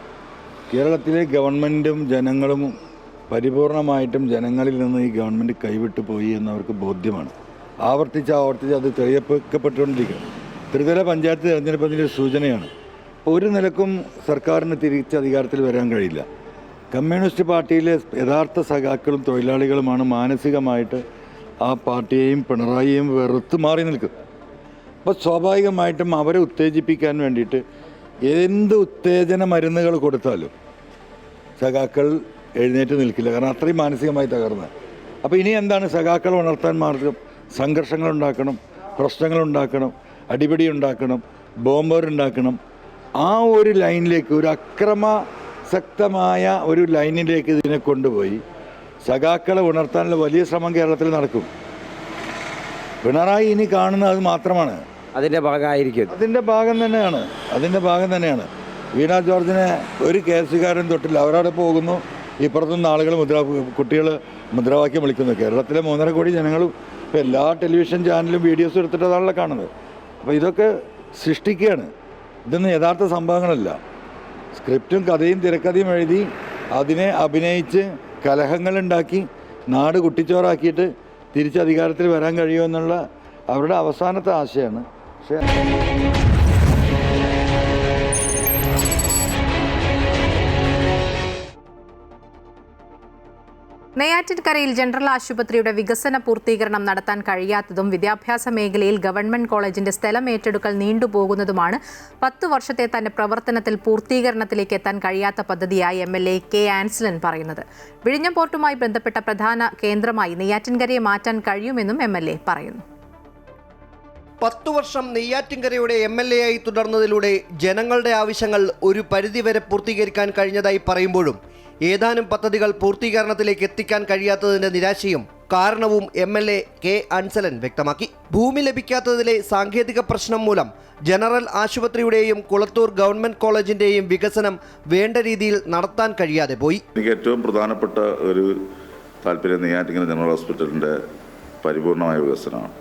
കേരളത്തിലെ ഗവൺമെൻറ്റും ജനങ്ങളും പരിപൂർണമായിട്ടും ജനങ്ങളിൽ നിന്ന് ഈ ഗവൺമെൻറ് കൈവിട്ടു പോയി എന്നവർക്ക് ബോധ്യമാണ്. ആവർത്തിച്ച് അത് തെളിയിക്കപ്പെട്ടുകൊണ്ടിരിക്കുകയാണ്. ത്രിതല പഞ്ചായത്ത് തെരഞ്ഞെടുപ്പതിൻ്റെ സൂചനയാണ്. ഒരു നിലക്കും സർക്കാരിന് തിരിച്ച് അധികാരത്തിൽ വരാൻ കഴിയില്ല. കമ്മ്യൂണിസ്റ്റ് പാർട്ടിയിലെ യഥാർത്ഥ സഖാക്കളും തൊഴിലാളികളുമാണ് മാനസികമായിട്ട് ആ പാർട്ടിയെയും പിണറായിയെയും വെറുത്ത് മാറി നിൽക്കും. അപ്പോൾ സ്വാഭാവികമായിട്ടും അവരെ ഉത്തേജിപ്പിക്കാൻ വേണ്ടിയിട്ട് എന്ത് ഉത്തേജന മരുന്നുകൾ കൊടുത്താലും സഖാക്കൾ എഴുന്നേറ്റ് നിൽക്കില്ല. കാരണം അത്രയും മാനസികമായി തകർന്ന്. അപ്പോൾ ഇനി എന്താണ് സഖാക്കൾ ഉണർത്താൻ മാർഗം? സംഘർഷങ്ങളുണ്ടാക്കണം, പ്രശ്നങ്ങളുണ്ടാക്കണം, അടിപിടി ഉണ്ടാക്കണം, ബോംബറുണ്ടാക്കണം. ആ ഒരു ലൈനിലേക്ക്, ഒരു അക്രമാസക്തമായ ഒരു ലൈനിലേക്ക് ഇതിനെ കൊണ്ടുപോയി സഖാക്കളെ ഉണർത്താനുള്ള വലിയ ശ്രമം കേരളത്തിൽ നടക്കും. പിണറായി ഇനി കാണുന്നത് അത് മാത്രമാണ്. അതിൻ്റെ ഭാഗമായിരിക്കും. അതിൻ്റെ ഭാഗം തന്നെയാണ്. വീണ ജോർജിനെ ഒരു കേസുകാരൻ തൊട്ടില്ല. അവരവിടെ പോകുന്നു, ഇപ്പുറത്തുനിന്ന് ആളുകൾ കുട്ടികൾ മുദ്രാവാക്യം വിളിക്കുന്നു. കേരളത്തിലെ 3.5 കോടി ജനങ്ങളും ഇപ്പോൾ എല്ലാ ടെലിവിഷൻ ചാനലും വീഡിയോസ് എടുത്തിട്ട് അതാണല്ലോ കാണുന്നത്. അപ്പോൾ ഇതൊക്കെ സൃഷ്ടിക്കുകയാണ്. ഇതൊന്നും യഥാർത്ഥ സംഭവങ്ങളല്ല. സ്ക്രിപ്റ്റും കഥയും തിരക്കഥയും എഴുതി അതിനെ അഭിനയിച്ച് കലഹങ്ങളുണ്ടാക്കി നാട് കുട്ടിച്ചോറാക്കിയിട്ട് തിരിച്ച് അധികാരത്തിൽ വരാൻ കഴിയുമെന്നുള്ള അവരുടെ അവസാനത്തെ ആശയമാണ്. പക്ഷേ നെയ്യാറ്റിൻകരയിൽ ജനറൽ ആശുപത്രിയുടെ വികസന പൂർത്തീകരണം നടത്താൻ കഴിയാത്തതും വിദ്യാഭ്യാസ മേഖലയിൽ ഗവൺമെന്റ് കോളേജിന്റെ സ്ഥലം ഏറ്റെടുക്കൽ നീണ്ടുപോകുന്നതുമാണ് 10 വർഷത്തെ തന്റെ പ്രവർത്തനത്തിൽ പൂർത്തീകരണത്തിലേക്ക് എത്താൻ കഴിയാത്ത പദ്ധതിയായി MLA കെ ആൻസലൻ പറയുന്നത്. വിഴിഞ്ഞം പോർട്ടുമായി ബന്ധപ്പെട്ട പ്രധാന കേന്ദ്രമായി നെയ്യാറ്റിൻകരയെ മാറ്റാൻ കഴിയുമെന്നും MLA പറയുന്നു. 10 വർഷം നെയ്യാറ്റിൻകരയുടെ MLA ആയി തുടർന്നതിലൂടെ ജനങ്ങളുടെ ആവശ്യങ്ങൾ ഒരു പരിധിവരെ പൂർത്തീകരിക്കാൻ കഴിഞ്ഞതായി പറയുമ്പോഴും ഏതാനും പദ്ധതികൾ പൂർത്തീകരണത്തിലേക്ക് എത്തിക്കാൻ കഴിയാത്തതിന്റെ നിരാശയും കാരണവും MLA കെ ആൻസലൻ വ്യക്തമാക്കി. ഭൂമി ലഭിക്കാത്തതിലെ സാങ്കേതിക പ്രശ്നം മൂലം ജനറൽ ആശുപത്രിയുടെയും കുളത്തൂർ ഗവൺമെന്റ് കോളേജിന്റെയും വികസനം വേണ്ട രീതിയിൽ നടത്താൻ കഴിയാതെ പോയി. എനിക്ക് ഏറ്റവും പ്രധാനപ്പെട്ട ഒരു താല്പര്യം നെയ്യാറ്റിൻകര ജനറൽ ഹോസ്പിറ്റലിന്റെ പരിപൂർണമായ വികസനമാണ്.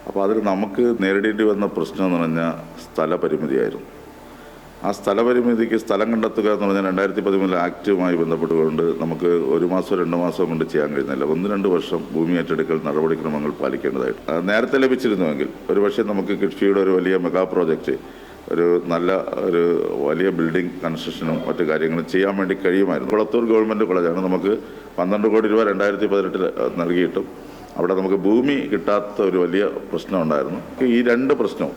അപ്പോൾ അതിൽ നമുക്ക് നേരിടേണ്ടി വന്ന പ്രശ്നം എന്ന് പറഞ്ഞാൽ സ്ഥലപരിമിതിയായിരുന്നു. ആ സ്ഥലപരിമിതിക്ക് സ്ഥലം കണ്ടെത്തുക എന്ന് പറഞ്ഞാൽ 2013 ആക്റ്റുമായി ബന്ധപ്പെട്ടുകൊണ്ട് നമുക്ക് 1 മാസം 2 മാസം കൊണ്ട് ചെയ്യാൻ കഴിയുന്നില്ല. 1-2 വർഷം ഭൂമി ഏറ്റെടുക്കൽ നടപടിക്രമങ്ങൾ പാലിക്കേണ്ടതായിട്ട് നേരത്തെ ലഭിച്ചിരുന്നുവെങ്കിൽ ഒരുപക്ഷെ നമുക്ക് കൃഷിയുടെ ഒരു വലിയ മെഗാ പ്രോജക്റ്റ്, ഒരു വലിയ ബിൽഡിംഗ് കൺസ്ട്രക്ഷനും മറ്റു കാര്യങ്ങളും ചെയ്യാൻ വേണ്ടി കഴിയുമായിരുന്നു. കുളത്തൂർ ഗവൺമെൻറ് കോളേജാണ് നമുക്ക് 12 കോടി രൂപ 2018 നൽകിയിട്ടും അവിടെ നമുക്ക് ഭൂമി കിട്ടാത്ത ഒരു വലിയ പ്രശ്നം ഉണ്ടായിരുന്നു. ഈ 2 പ്രശ്നവും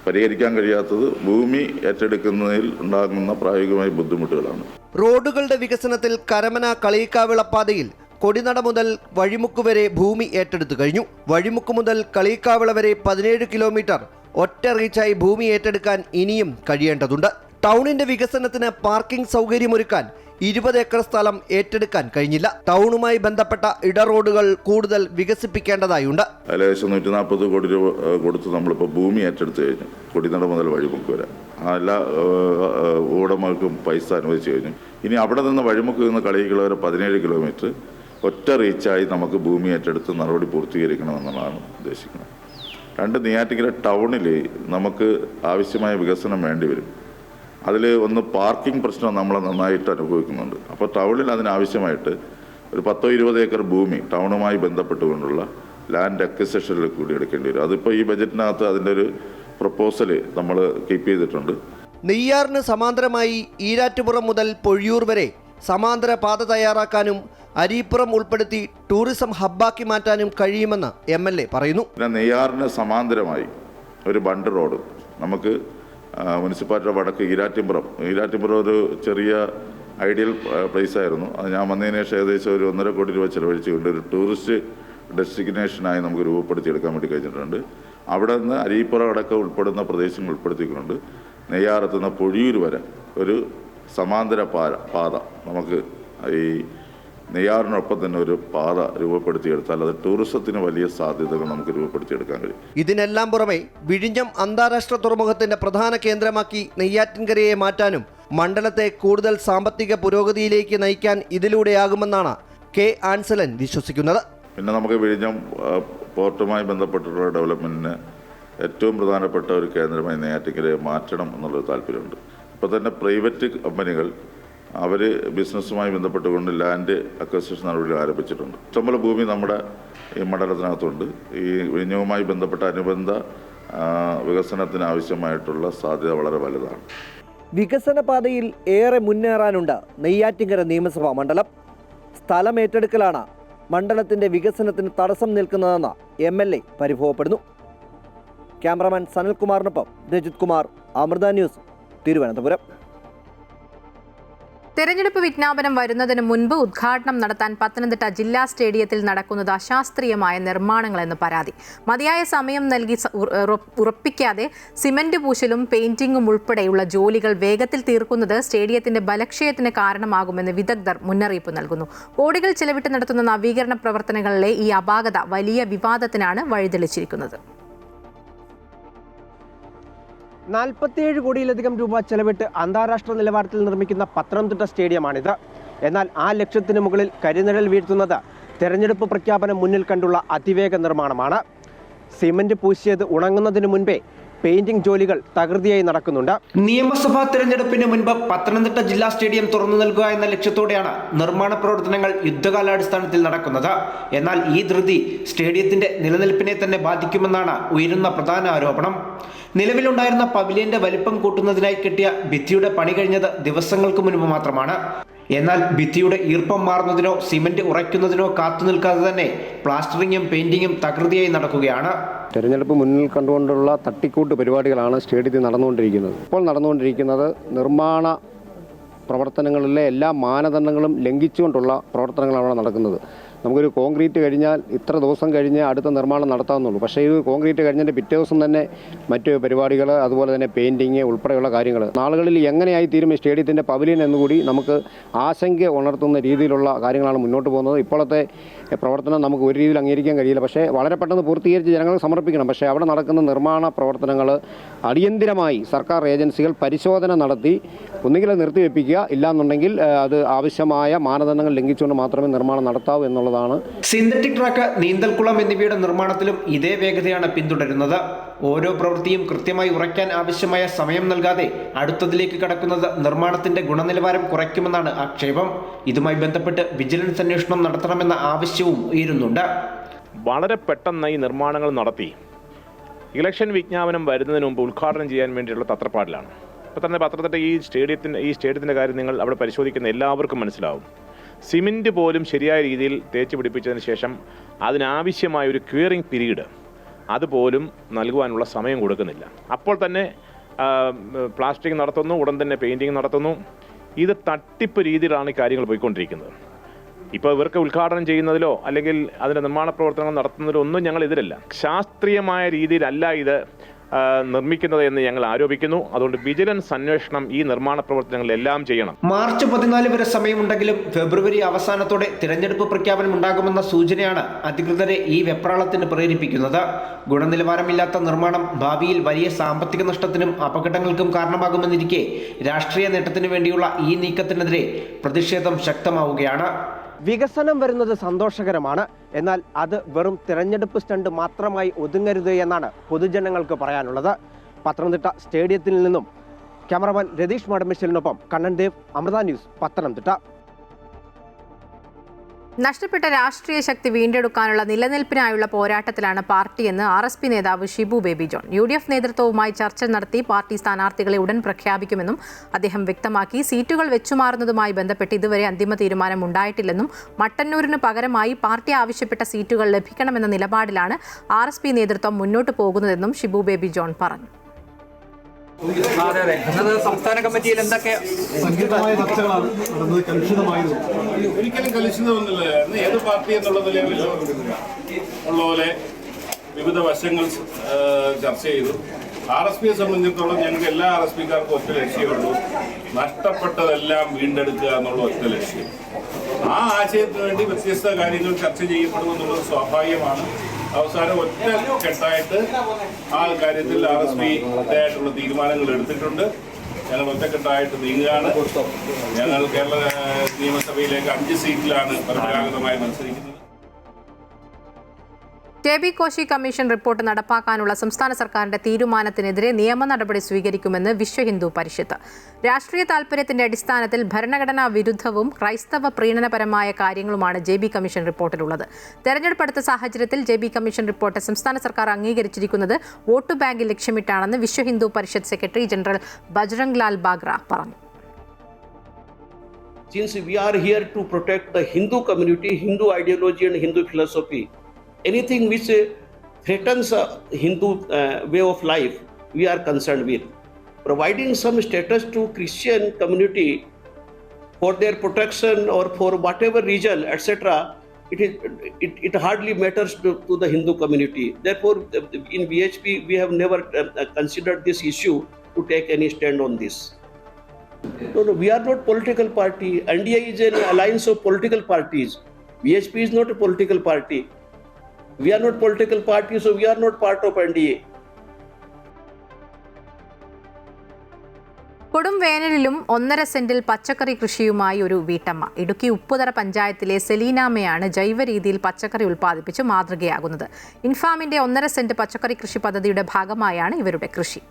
പരിഹരിക്കാൻ കഴിയാത്തത് ഭൂമി ഏറ്റെടുക്കുന്നതിൽ ഉണ്ടാകുന്ന പ്രായോഗികമായ ബുദ്ധിമുട്ടുകളാണ്. റോഡുകളുടെ വികസനത്തിൽ കരമന കളിയിക്കാവിളപ്പാതയിൽ കൊടിനട മുതൽ വഴിമുക്ക് വരെ ഭൂമി ഏറ്റെടുത്തു കഴിഞ്ഞു. വഴിമുക്ക് മുതൽ കളിയിക്കാവിള വരെ 17 കിലോമീറ്റർ ഒറ്റ റീച്ചായി ഭൂമി ഏറ്റെടുക്കാൻ ഇനിയും കഴിയേണ്ടതുണ്ട്. ടൗണിന്റെ വികസനത്തിന് പാർക്കിംഗ് സൗകര്യമൊരുക്കാൻ 20 ഏക്കർ സ്ഥലം ഏറ്റെടുക്കാൻ കഴിഞ്ഞില്ല. ടൗണുമായി ബന്ധപ്പെട്ട ഇടറോഡുകൾ കൂടുതൽ വികസിപ്പിക്കേണ്ടതായുണ്ട്. ഏകദേശം 140 കോടി രൂപ കൊടുത്ത് നമ്മളിപ്പോൾ ഭൂമി ഏറ്റെടുത്ത് കഴിഞ്ഞു. കൊടിനട മുതൽ വഴിമുക്ക് വരെ എല്ലാ ഉടമകൾക്കും പൈസ അനുവദിച്ചു കഴിഞ്ഞു. ഇനി അവിടെ നിന്ന് വഴിമുക്ക് നിന്ന് കളിയിക്കുള്ള വരെ 17 കിലോമീറ്റർ ഒറ്റ റീച്ചായി നമുക്ക് ഭൂമി ഏറ്റെടുത്ത് നടപടി പൂർത്തീകരിക്കണമെന്നാണ് ഉദ്ദേശിക്കുന്നത്. 2 നെയ്യാറ്റിൻകര ടൗണിൽ നമുക്ക് ആവശ്യമായ വികസനം വേണ്ടിവരും. അതിൽ ഒന്ന് പാർക്കിംഗ് പ്രശ്നം നമ്മൾ നന്നായിട്ട് അനുഭവിക്കുന്നുണ്ട്. അപ്പോൾ ടൗണിൽ അതിനാവശ്യമായിട്ട് ഒരു 10-20 ഏക്കർ ഭൂമി ടൗണുമായി ബന്ധപ്പെട്ടുകൊണ്ടുള്ള ലാൻഡ് അക്വിസിഷനിൽ കൂടി എടുക്കേണ്ടി വരും. അതിപ്പോൾ ഈ ബജറ്റിനകത്ത് അതിൻ്റെ ഒരു പ്രപ്പോസൽ നമ്മൾ കീപ്പ് ചെയ്തിട്ടുണ്ട്. നെയ്യാറിന് സമാന്തരമായി ഈരാറ്റുപുറം മുതൽ പൊഴിയൂർ വരെ സമാന്തര പാത തയ്യാറാക്കാനും അരീപ്പുറം ഉൾപ്പെടുത്തി ടൂറിസം ഹബ്ബാക്കി മാറ്റാനും കഴിയുമെന്ന് MLA പറയുന്നു. പിന്നെ നെയ്യാറിന് സമാന്തരമായി ഒരു ബണ്ട് റോഡ് നമുക്ക് മുനിസിപ്പാലിറ്റിയുടെ വടക്ക് ഈരാറ്റുപുറം ഒരു ചെറിയ ഐഡിയൽ പ്ലേസ് ആയിരുന്നു. അത് ഞാൻ വന്നതിന് ശേഷം ഏകദേശം ഒരു 1.5 കോടി രൂപ ചെലവഴിച്ചുകൊണ്ട് ഒരു ടൂറിസ്റ്റ് ഡെസ്റ്റിനേഷനായി നമുക്ക് രൂപപ്പെടുത്തിയെടുക്കാൻ വേണ്ടി കഴിഞ്ഞിട്ടുണ്ട്. അവിടെ നിന്ന് അരീപ്പുറം അടക്കം ഉൾപ്പെടുന്ന പ്രദേശങ്ങൾ ഉൾപ്പെടുത്തിക്കൊണ്ട് നെയ്യാറത്തുനിന്ന് പൊഴിയൂർ വരെ ഒരു സമാന്തര പാത നമുക്ക് ഈ നെയ്യാറിനൊപ്പം തന്നെ ഒരു പാത രൂപപ്പെടുത്തിയെടുത്താൽ അത് ടൂറിസത്തിന് വലിയ സാധ്യതകൾ നമുക്ക് രൂപപ്പെടുത്തിയെടുക്കാൻ കഴിയും. ഇതിനെല്ലാം പുറമെ വിഴിഞ്ഞം അന്താരാഷ്ട്ര തുറമുഖത്തിന്റെ പ്രധാന കേന്ദ്രമാക്കി നെയ്യാറ്റിൻകരയെ മാറ്റാനും മണ്ഡലത്തെ കൂടുതൽ സാമ്പത്തിക പുരോഗതിയിലേക്ക് നയിക്കാൻ ഇതിലൂടെയാകുമെന്നാണ് കെ ആൻസലൻ വിശ്വസിക്കുന്നത്. പിന്നെ നമുക്ക് വിഴിഞ്ഞം പോർട്ടുമായി ബന്ധപ്പെട്ടിട്ടുള്ള ഡെവലപ്മെൻറ്റിന് ഏറ്റവും പ്രധാനപ്പെട്ട ഒരു കേന്ദ്രമായി നെയ്യാറ്റിൻകരയെ മാറ്റണം എന്നുള്ളൊരു താല്പര്യമുണ്ട്. ഇപ്പോൾ തന്നെ പ്രൈവറ്റ് കമ്പനികൾ അവർ ബിസിനസ്സുമായി ബന്ധപ്പെട്ടുകൊണ്ട് ലാൻഡ് അക്വസിഷൻ നടപടികൾ ആരംഭിച്ചിട്ടുണ്ട്. ഇഷ്ടംപോലെ ഭൂമി നമ്മുടെ ഈ മണ്ഡലത്തിനകത്തുണ്ട്. ഈ വിഴിഞ്ഞവുമായി ബന്ധപ്പെട്ട അനുബന്ധ വികസനത്തിന് ആവശ്യമായിട്ടുള്ള സാധ്യത വളരെ വലുതാണ്. വികസന പാതയിൽ ഏറെ മുന്നേറാനുണ്ട് നെയ്യാറ്റിൻകര നിയമസഭാ മണ്ഡലം. സ്ഥലം ഏറ്റെടുക്കലാണ് മണ്ഡലത്തിന്റെ വികസനത്തിന് തടസ്സം നിൽക്കുന്നതെന്ന് MLA പരിഭവപ്പെടുന്നു. ക്യാമറാമാൻ സനൽകുമാറിനൊപ്പം രജിത് കുമാർ, അമൃത ന്യൂസ്, തിരുവനന്തപുരം. തെരഞ്ഞെടുപ്പ് വിജ്ഞാപനം വരുന്നതിന് മുൻപ് ഉദ്ഘാടനം നടത്താൻ പത്തനംതിട്ട ജില്ലാ സ്റ്റേഡിയത്തിൽ നടക്കുന്നത് അശാസ്ത്രീയമായ നിർമ്മാണങ്ങളെന്ന് പരാതി. മതിയായ സമയം നൽകി ഉറപ്പിക്കാതെ സിമന്റ് പൂശലും പെയിന്റിംഗും ഉൾപ്പെടെയുള്ള ജോലികൾ വേഗത്തിൽ തീർക്കുന്നത് സ്റ്റേഡിയത്തിന്റെ ബലക്ഷയത്തിന് കാരണമാകുമെന്ന് വിദഗ്ധർ മുന്നറിയിപ്പ് നൽകുന്നു. കോടികൾ ചെലവിട്ട് നടത്തുന്ന നവീകരണ പ്രവർത്തനങ്ങളിലെ ഈ അപാകത വലിയ വിവാദത്തിനാണ് വഴിതെളിച്ചിരിക്കുന്നത്. 47 കോടിയിലധികം രൂപ ചെലവിട്ട് അന്താരാഷ്ട്ര നിലവാരത്തിൽ നിർമ്മിക്കുന്ന പത്തനംതിട്ട സ്റ്റേഡിയമാണിത്. എന്നാൽ ആ ലക്ഷ്യത്തിന് മുകളിൽ കരിനിഴൽ വീഴ്ത്തുന്നത് തെരഞ്ഞെടുപ്പ് പ്രഖ്യാപനം മുന്നിൽ കണ്ടുള്ള അതിവേഗ നിർമ്മാണമാണ്. സിമന്റ് പൂശിയത് ഉണങ്ങുന്നതിന് മുൻപേ പെയിന്റിംഗ് ജോലികൾ തകൃതിയായി നടക്കുന്നുണ്ട്. നിയമസഭാ തെരഞ്ഞെടുപ്പിന് മുൻപ് പത്തനംതിട്ട ജില്ലാ സ്റ്റേഡിയം തുറന്നു നൽകുക എന്ന ലക്ഷ്യത്തോടെയാണ് നിർമ്മാണ പ്രവർത്തനങ്ങൾ യുദ്ധകാലാടിസ്ഥാനത്തിൽ നടക്കുന്നത്. എന്നാൽ ഈ ധൃതി സ്റ്റേഡിയത്തിന്റെ നിലനിൽപ്പിനെ തന്നെ ബാധിക്കുമെന്നാണ് ഉയരുന്ന പ്രധാന ആരോപണം. നിലവിലുണ്ടായിരുന്ന പവിലിയന്റെ വലിപ്പം കൂട്ടുന്നതിനായി കെട്ടിയ ഭിത്തിയുടെ പണി കഴിഞ്ഞത് ദിവസങ്ങൾക്ക് മുൻപ് മാത്രമാണ്. എന്നാൽ ഭിത്തിയുടെ ഈർപ്പം മാറുന്നതിനോ സിമന്റ് ഉറയ്ക്കുന്നതിനോ കാത്തുനിൽക്കാതെ തന്നെ പ്ലാസ്റ്ററിങ്ങും പെയിന്റിങ്ങും തകൃതിയായി നടക്കുകയാണ്. തെരഞ്ഞെടുപ്പ് മുന്നിൽ കണ്ടുകൊണ്ടുള്ള തട്ടിക്കൂട്ട് പരിപാടികളാണ് സ്റ്റേഡിയത്തിൽ നടന്നുകൊണ്ടിരിക്കുന്നത്. ഇപ്പോൾ നടന്നുകൊണ്ടിരിക്കുന്നത് നിർമ്മാണ പ്രവർത്തനങ്ങളിലെ എല്ലാ മാനദണ്ഡങ്ങളും ലംഘിച്ചുകൊണ്ടുള്ള പ്രവർത്തനങ്ങളാണ് അവിടെ നടക്കുന്നത്. നമുക്കൊരു കോൺക്രീറ്റ് കഴിഞ്ഞാൽ ഇത്ര ദിവസം കഴിഞ്ഞ് അടുത്ത നിർമ്മാണം നടത്താവുന്നുള്ളൂ. പക്ഷേ ഇത് കോൺക്രീറ്റ് കഴിഞ്ഞതിൻ്റെ പിറ്റേ ദിവസം തന്നെ മറ്റ് പരിപാടികൾ, അതുപോലെ തന്നെ പെയിൻറ്റിങ് ഉൾപ്പെടെയുള്ള കാര്യങ്ങൾ നാളുകളിൽ എങ്ങനെയായി തീരും ഈ സ്റ്റേഡിയത്തിൻ്റെ പവലിയൻ എന്നുകൂടി നമുക്ക് ആശങ്ക ഉണർത്തുന്ന രീതിയിലുള്ള കാര്യങ്ങളാണ് മുന്നോട്ട് പോകുന്നത്. ഇപ്പോഴത്തെ പ്രവർത്തനം നമുക്ക് ഒരു രീതിയിൽ അംഗീകരിക്കാൻ കഴിയില്ല. പക്ഷേ വളരെ പെട്ടെന്ന് പൂർത്തീകരിച്ച് ജനങ്ങൾക്ക് സമർപ്പിക്കണം. പക്ഷേ അവിടെ നടക്കുന്ന നിർമ്മാണ പ്രവർത്തനങ്ങൾ അടിയന്തിരമായി സർക്കാർ ഏജൻസികൾ പരിശോധന നടത്തി ഒന്നുകിൽ നിർത്തിവെപ്പിക്കുക, ഇല്ലാന്നുണ്ടെങ്കിൽ അത് ആവശ്യമായ മാനദണ്ഡങ്ങൾ ലംഘിച്ചുകൊണ്ട് മാത്രമേ നിർമ്മാണം നടത്താവൂ എന്നുള്ളതാണ്. സിന്തറ്റിക് ട്രാക്ക്, നീന്തൽക്കുളം എന്നിവയുടെ നിർമ്മാണത്തിലും ഇതേ വേഗതയാണ് പിന്തുടരുന്നത്. ഓരോ പ്രവൃത്തിയും കൃത്യമായി ഉറയ്ക്കാൻ ആവശ്യമായ സമയം നൽകാതെ അടുത്തതിലേക്ക് കടക്കുന്നത് നിർമ്മാണത്തിന്റെ ഗുണനിലവാരം കുറയ്ക്കുമെന്നാണ് ആക്ഷേപം. ഇതുമായി ബന്ധപ്പെട്ട് വിജിലൻസ് അന്വേഷണം നടത്തണമെന്ന ആവശ്യവും ഉയരുന്നുണ്ട്. വളരെ പെട്ടെന്ന് ഈ നിർമ്മാണങ്ങൾ നടത്തി ഇലക്ഷൻ വിജ്ഞാപനം വരുന്നതിന് മുമ്പ് ഉദ്ഘാടനം ചെയ്യാൻ വേണ്ടിയുള്ള തത്രപ്പാടിലാണ്. ഇപ്പോൾ തന്നെ പത്രത്തിൻ്റെ ഈ സ്റ്റേഡിയത്തിൻ്റെ കാര്യം നിങ്ങൾ അവിടെ പരിശോധിക്കുന്ന എല്ലാവർക്കും മനസ്സിലാവും. സിമൻറ്റ് പോലും ശരിയായ രീതിയിൽ തേച്ച് പിടിപ്പിച്ചതിന് ശേഷം അതിനാവശ്യമായ ഒരു ക്യൂറിംഗ് പീരീഡ് അതുപോലും നൽകുവാനുള്ള സമയം കൊടുക്കുന്നില്ല. അപ്പോൾ തന്നെ പ്ലാസ്റ്ററിങ് നടത്തുന്നു, ഉടൻ തന്നെ പെയിൻറ്റിങ് നടത്തുന്നു. ഇത് തട്ടിപ്പ് രീതിയിലാണ് ഈ കാര്യങ്ങൾ പോയിക്കൊണ്ടിരിക്കുന്നത്. ഇപ്പോൾ ഇവർക്ക് ഉദ്ഘാടനം ചെയ്യുന്നതിലോ അല്ലെങ്കിൽ അതിൻ്റെ നിർമ്മാണ പ്രവർത്തനങ്ങൾ നടത്തുന്നതിലോ ഒന്നും ഞങ്ങൾ എതിരല്ല. ശാസ്ത്രീയമായ രീതിയിലല്ല ഇത് നിർമ്മിക്കുന്നത് എന്ന് ഞങ്ങൾ ആരോപിക്കുന്നു. അതുകൊണ്ട് വിജിലൻസ് അന്വേഷണം ഈ നിർമ്മാണ പ്രവർത്തനങ്ങളെല്ലാം ചെയ്യണം. മാർച്ച് 14 വരെ സമയമുണ്ടെങ്കിലും ഫെബ്രുവരി അവസാനത്തോടെ തിരഞ്ഞെടുപ്പ് പ്രഖ്യാപനം ഉണ്ടാകുമെന്ന സൂചനയാണ് അധികൃതരെ ഈ വെപ്രാളത്തിന് പ്രേരിപ്പിക്കുന്നത്. ഗുണനിലവാരമില്ലാത്ത നിർമ്മാണം ഭാവിയിൽ വലിയ സാമ്പത്തിക നഷ്ടത്തിനും അപകടങ്ങൾക്കും കാരണമാകുമെന്നിരിക്കെ രാഷ്ട്രീയ നേട്ടത്തിന് വേണ്ടിയുള്ള ഈ നീക്കത്തിനെതിരെ പ്രതിഷേധം ശക്തമാവുകയാണ്. വികസനം വരുന്നത് സന്തോഷകരമാണ്. എന്നാൽ അത് വെറും തിരഞ്ഞെടുപ്പ് സ്റ്റണ്ട് മാത്രമായി ഒതുങ്ങരുത് എന്നാണ് പൊതുജനങ്ങൾക്ക് പറയാനുള്ളത്. പത്തനംതിട്ട സ്റ്റേഡിയത്തിൽ നിന്നും ക്യാമറമാൻ രതീഷ് മടമിശ്ശലിനൊപ്പം കണ്ണൻ ദേവ്, അമൃത ന്യൂസ്, പത്തനംതിട്ട. നഷ്ടപ്പെട്ട രാഷ്ട്രീയ ശക്തി വീണ്ടെടുക്കാനുള്ള നിലനിൽപ്പിനായുള്ള പോരാട്ടത്തിലാണ് പാർട്ടിയെന്ന് RSP നേതാവ് ഷിബു ബേബി ജോൺ. UDF നേതൃത്വവുമായി ചർച്ച നടത്തി പാർട്ടി സ്ഥാനാർത്ഥികളെ ഉടൻ പ്രഖ്യാപിക്കുമെന്നും അദ്ദേഹം വ്യക്തമാക്കി. സീറ്റുകൾ വെച്ചുമാറുന്നതുമായി ബന്ധപ്പെട്ട് ഇതുവരെ അന്തിമ തീരുമാനം ഉണ്ടായിട്ടില്ലെന്നും മട്ടന്നൂരിന് പകരമായി പാർട്ടി ആവശ്യപ്പെട്ട സീറ്റുകൾ ലഭിക്കണമെന്ന നിലപാടിലാണ് RSP നേതൃത്വം മുന്നോട്ട് പോകുന്നതെന്നും ഷിബു ബേബി ജോൺ പറഞ്ഞു. സംസ്ഥാന കമ്മിറ്റിയിൽ എന്തൊക്കെ സംഗീതമായ ചർച്ചകളാണ് നടന്നത്? കലുഷിതമായിരുന്നു? ഒരിക്കലും കലുഷിതമൊന്നുമില്ല. ഏത് പാർട്ടി എന്നുള്ള നിലയിൽ ഉള്ള പോലെ വിവിധ വശങ്ങൾ ചർച്ച ചെയ്തു. RSPയെ സംബന്ധിച്ചിടത്തോളം ഞങ്ങൾക്ക് എല്ലാ RSPക്കാർക്കും ഒറ്റ ലക്ഷ്യമുള്ളൂ, നഷ്ടപ്പെട്ടതെല്ലാം വീണ്ടെടുക്കുക എന്നുള്ള ഒറ്റ ലക്ഷ്യം. ആ ആശയത്തിന് വേണ്ടി വ്യത്യസ്ത കാര്യങ്ങൾ ചർച്ച ചെയ്യപ്പെടുമെന്നുള്ളത് സ്വാഭാവികമാണ്. അവസാനം ഒറ്റ കെട്ടായിട്ട് ആ കാര്യത്തിൽ RSP ആയിട്ടുള്ള തീരുമാനങ്ങൾ എടുത്തിട്ടുണ്ട്. ഞങ്ങൾ ഒറ്റക്കെട്ടായിട്ട് നീങ്ങുകയാണ്. ഞങ്ങൾ കേരള നിയമസഭയിലേക്ക് 5 സീറ്റിലാണ് പരമ്പരാഗതമായി മത്സരിക്കുന്നത്. JB കോശി കമ്മീഷൻ റിപ്പോർട്ട് നടപ്പാക്കാനുള്ള സംസ്ഥാന സർക്കാരിന്റെ തീരുമാനത്തിനെതിരെ നിയമ നടപടി സ്വീകരിക്കുമെന്ന് വിശ്വ ഹിന്ദു പരിഷത്ത്. രാഷ്ട്രീയ താൽപര്യത്തിന്റെ അടിസ്ഥാനത്തിൽ ഭരണഘടനാ വിരുദ്ധവും ക്രൈസ്തവ പ്രീണനപരമായ കാര്യങ്ങളുമാണ് JB കമ്മീഷൻ റിപ്പോർട്ടിലുള്ളത്. തെരഞ്ഞെടുപ്പ് അടുത്ത സാഹചര്യത്തിൽ JB കമ്മീഷൻ റിപ്പോർട്ട് സംസ്ഥാന സർക്കാർ അംഗീകരിച്ചിരിക്കുന്നത് vote bank ലക്ഷ്യമിട്ടാണെന്ന് Vishwa Hindu Parishad secretary general Bajrang Lal bhangra പറഞ്ഞു. Since we are here to protect the Hindu community, Hindu ideology and Hindu philosophy, anything which threatens a Hindu way of life, we are concerned with. Providing some status to Christian community for their protection or for whatever reason, etc., it hardly matters to the Hindu community. Therefore, in BHP, we have never considered this issue to take any stand on this. No, we are not political party. NDA is an alliance of political parties. BHP is not a political party. We are not political party, so we are not part of NDA. കൊടും വേനലിലും 1.5 സെന്റിൽ പച്ചക്കറി കൃഷിയുമായി ഒരു വീട്ടമ്മ. ഇടുക്കി ഉപ്പുതറ പഞ്ചായത്തിലെ സെലീനാമ്മയാണ് ജൈവ രീതിയിൽ പച്ചക്കറി ഉൽപ്പാദിപ്പിച്ച് മാതൃകയാകുന്നത്. ഇൻഫാമിന്റെ 1.5 സെന്റ് പച്ചക്കറി കൃഷി പദ്ധതിയുടെ ഭാഗമായാണ് ഇവരുടെ കൃഷി.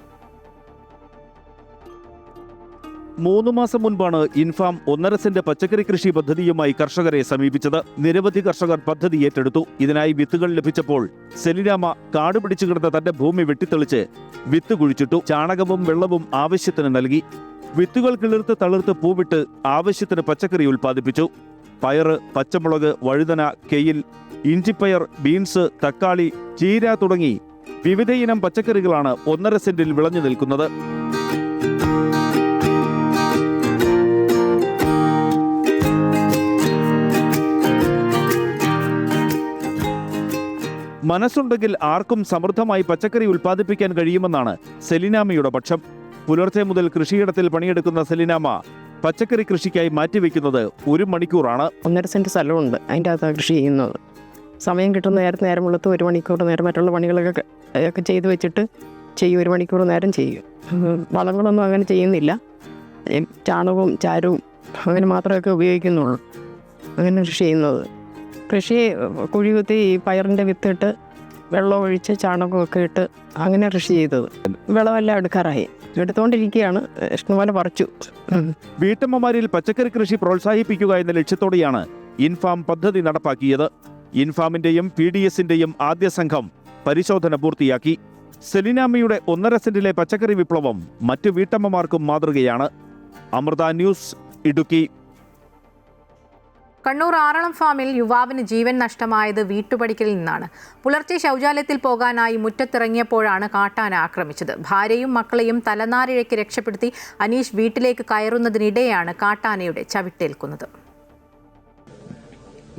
3 മാസം മുൻപാണ് ഇൻഫാം 1.5 സെന്റ് പച്ചക്കറി കൃഷി പദ്ധതിയുമായി കർഷകരെ സമീപിച്ചത്. നിരവധി കർഷകർ പദ്ധതി ഏറ്റെടുത്തു. ഇതിനായി വിത്തുകൾ ലഭിച്ചപ്പോൾ സെലിനാമ കാട് പിടിച്ചു കിടന്ന തന്റെ ഭൂമി വെട്ടിത്തെളിച്ച് വിത്ത് കുഴിച്ചിട്ടു. ചാണകവും വെള്ളവും ആവശ്യത്തിന് നൽകി. വിത്തുകൾ കിളിർത്ത് തളിർത്ത് പൂവിട്ട് ആവശ്യത്തിന് പച്ചക്കറി ഉൽപ്പാദിപ്പിച്ചു. പയറ്, പച്ചമുളക്, വഴുതന, കെയിൽ, ഇഞ്ചിപ്പയർ, ബീൻസ്, തക്കാളി, ചീര തുടങ്ങി വിവിധയിനം പച്ചക്കറികളാണ് 1.5 സെന്റിൽ വിളഞ്ഞു നിൽക്കുന്നത്. മനസ്സുണ്ടെങ്കിൽ ആർക്കും സമൃദ്ധമായി പച്ചക്കറി ഉൽപ്പാദിപ്പിക്കാൻ കഴിയുമെന്നാണ് സെലിനാമയുടെ പക്ഷം. പുലർച്ചെ മുതൽ കൃഷിയിടത്തിൽ പണിയെടുക്കുന്ന സെലിനാമ പച്ചക്കറി കൃഷിക്കായി മാറ്റിവെക്കുന്നത് 1 മണിക്കൂറാണ്. 1.5 സെന്റ് സ്ഥലമുണ്ട്, അതിൻ്റെ അകത്താണ് കൃഷി ചെയ്യുന്നത്. സമയം കിട്ടുന്ന നേരം വെളുത്ത് 1 മണിക്കൂർ നേരം മറ്റുള്ള പണികളൊക്കെ ചെയ്ത് വെച്ചിട്ട് ചെയ്യും. 1 മണിക്കൂർ നേരം ചെയ്യും. വളങ്ങളൊന്നും അങ്ങനെ ചെയ്യുന്നില്ല. ചാണകവും ചാരവും അങ്ങനെ മാത്രമൊക്കെ ഉപയോഗിക്കുന്നുള്ളൂ. അങ്ങനെ കൃഷി ചെയ്യുന്നത്. കൃഷി കുഴി കുത്തി പയറിൻ്റെ വിത്തിട്ട് വെള്ളം ഒഴിച്ച് ചാണകമൊക്കെ ഇട്ട് അങ്ങനെ കൃഷി ചെയ്തത്. വിളവെല്ലാം എടുക്കാറായി, എടുത്തുകൊണ്ടിരിക്കുകയാണ്. ഇഷ്ടംപോലെ പറിച്ചു. വീട്ടമ്മമാരിൽ പച്ചക്കറി കൃഷി പ്രോത്സാഹിപ്പിക്കുക എന്ന ലക്ഷ്യത്തോടെയാണ് ഇൻഫാം പദ്ധതി നടപ്പാക്കിയത്. ഇൻഫാമിന്റെയും PDSന്റെയും ആദ്യ സംഘം പരിശോധന പൂർത്തിയാക്കി. സെലിനാമയുടെ 1.5 സെന്റിലെ പച്ചക്കറി വിപ്ലവം മറ്റു വീട്ടമ്മമാർക്കും മാതൃകയാണ്. അമൃത ന്യൂസ്, ഇടുക്കി. കണ്ണൂർ ആറളം ഫാമിൽ യുവാവിന് ജീവൻ നഷ്ടമായത് വീട്ടുപടിക്കലിൽ നിന്നാണ്. പുലർച്ചെ ശൗചാലയത്തിൽ പോകാനായി മുറ്റത്തിറങ്ങിയപ്പോഴാണ് കാട്ടാന ആക്രമിച്ചത്. ഭാര്യയും മക്കളെയും തലനാരിഴയ്ക്ക് രക്ഷപ്പെടുത്തി അനീഷ് വീട്ടിലേക്ക് കയറുന്നതിനിടെയാണ് കാട്ടാനയുടെ ചവിട്ടേൽക്കുന്നത്.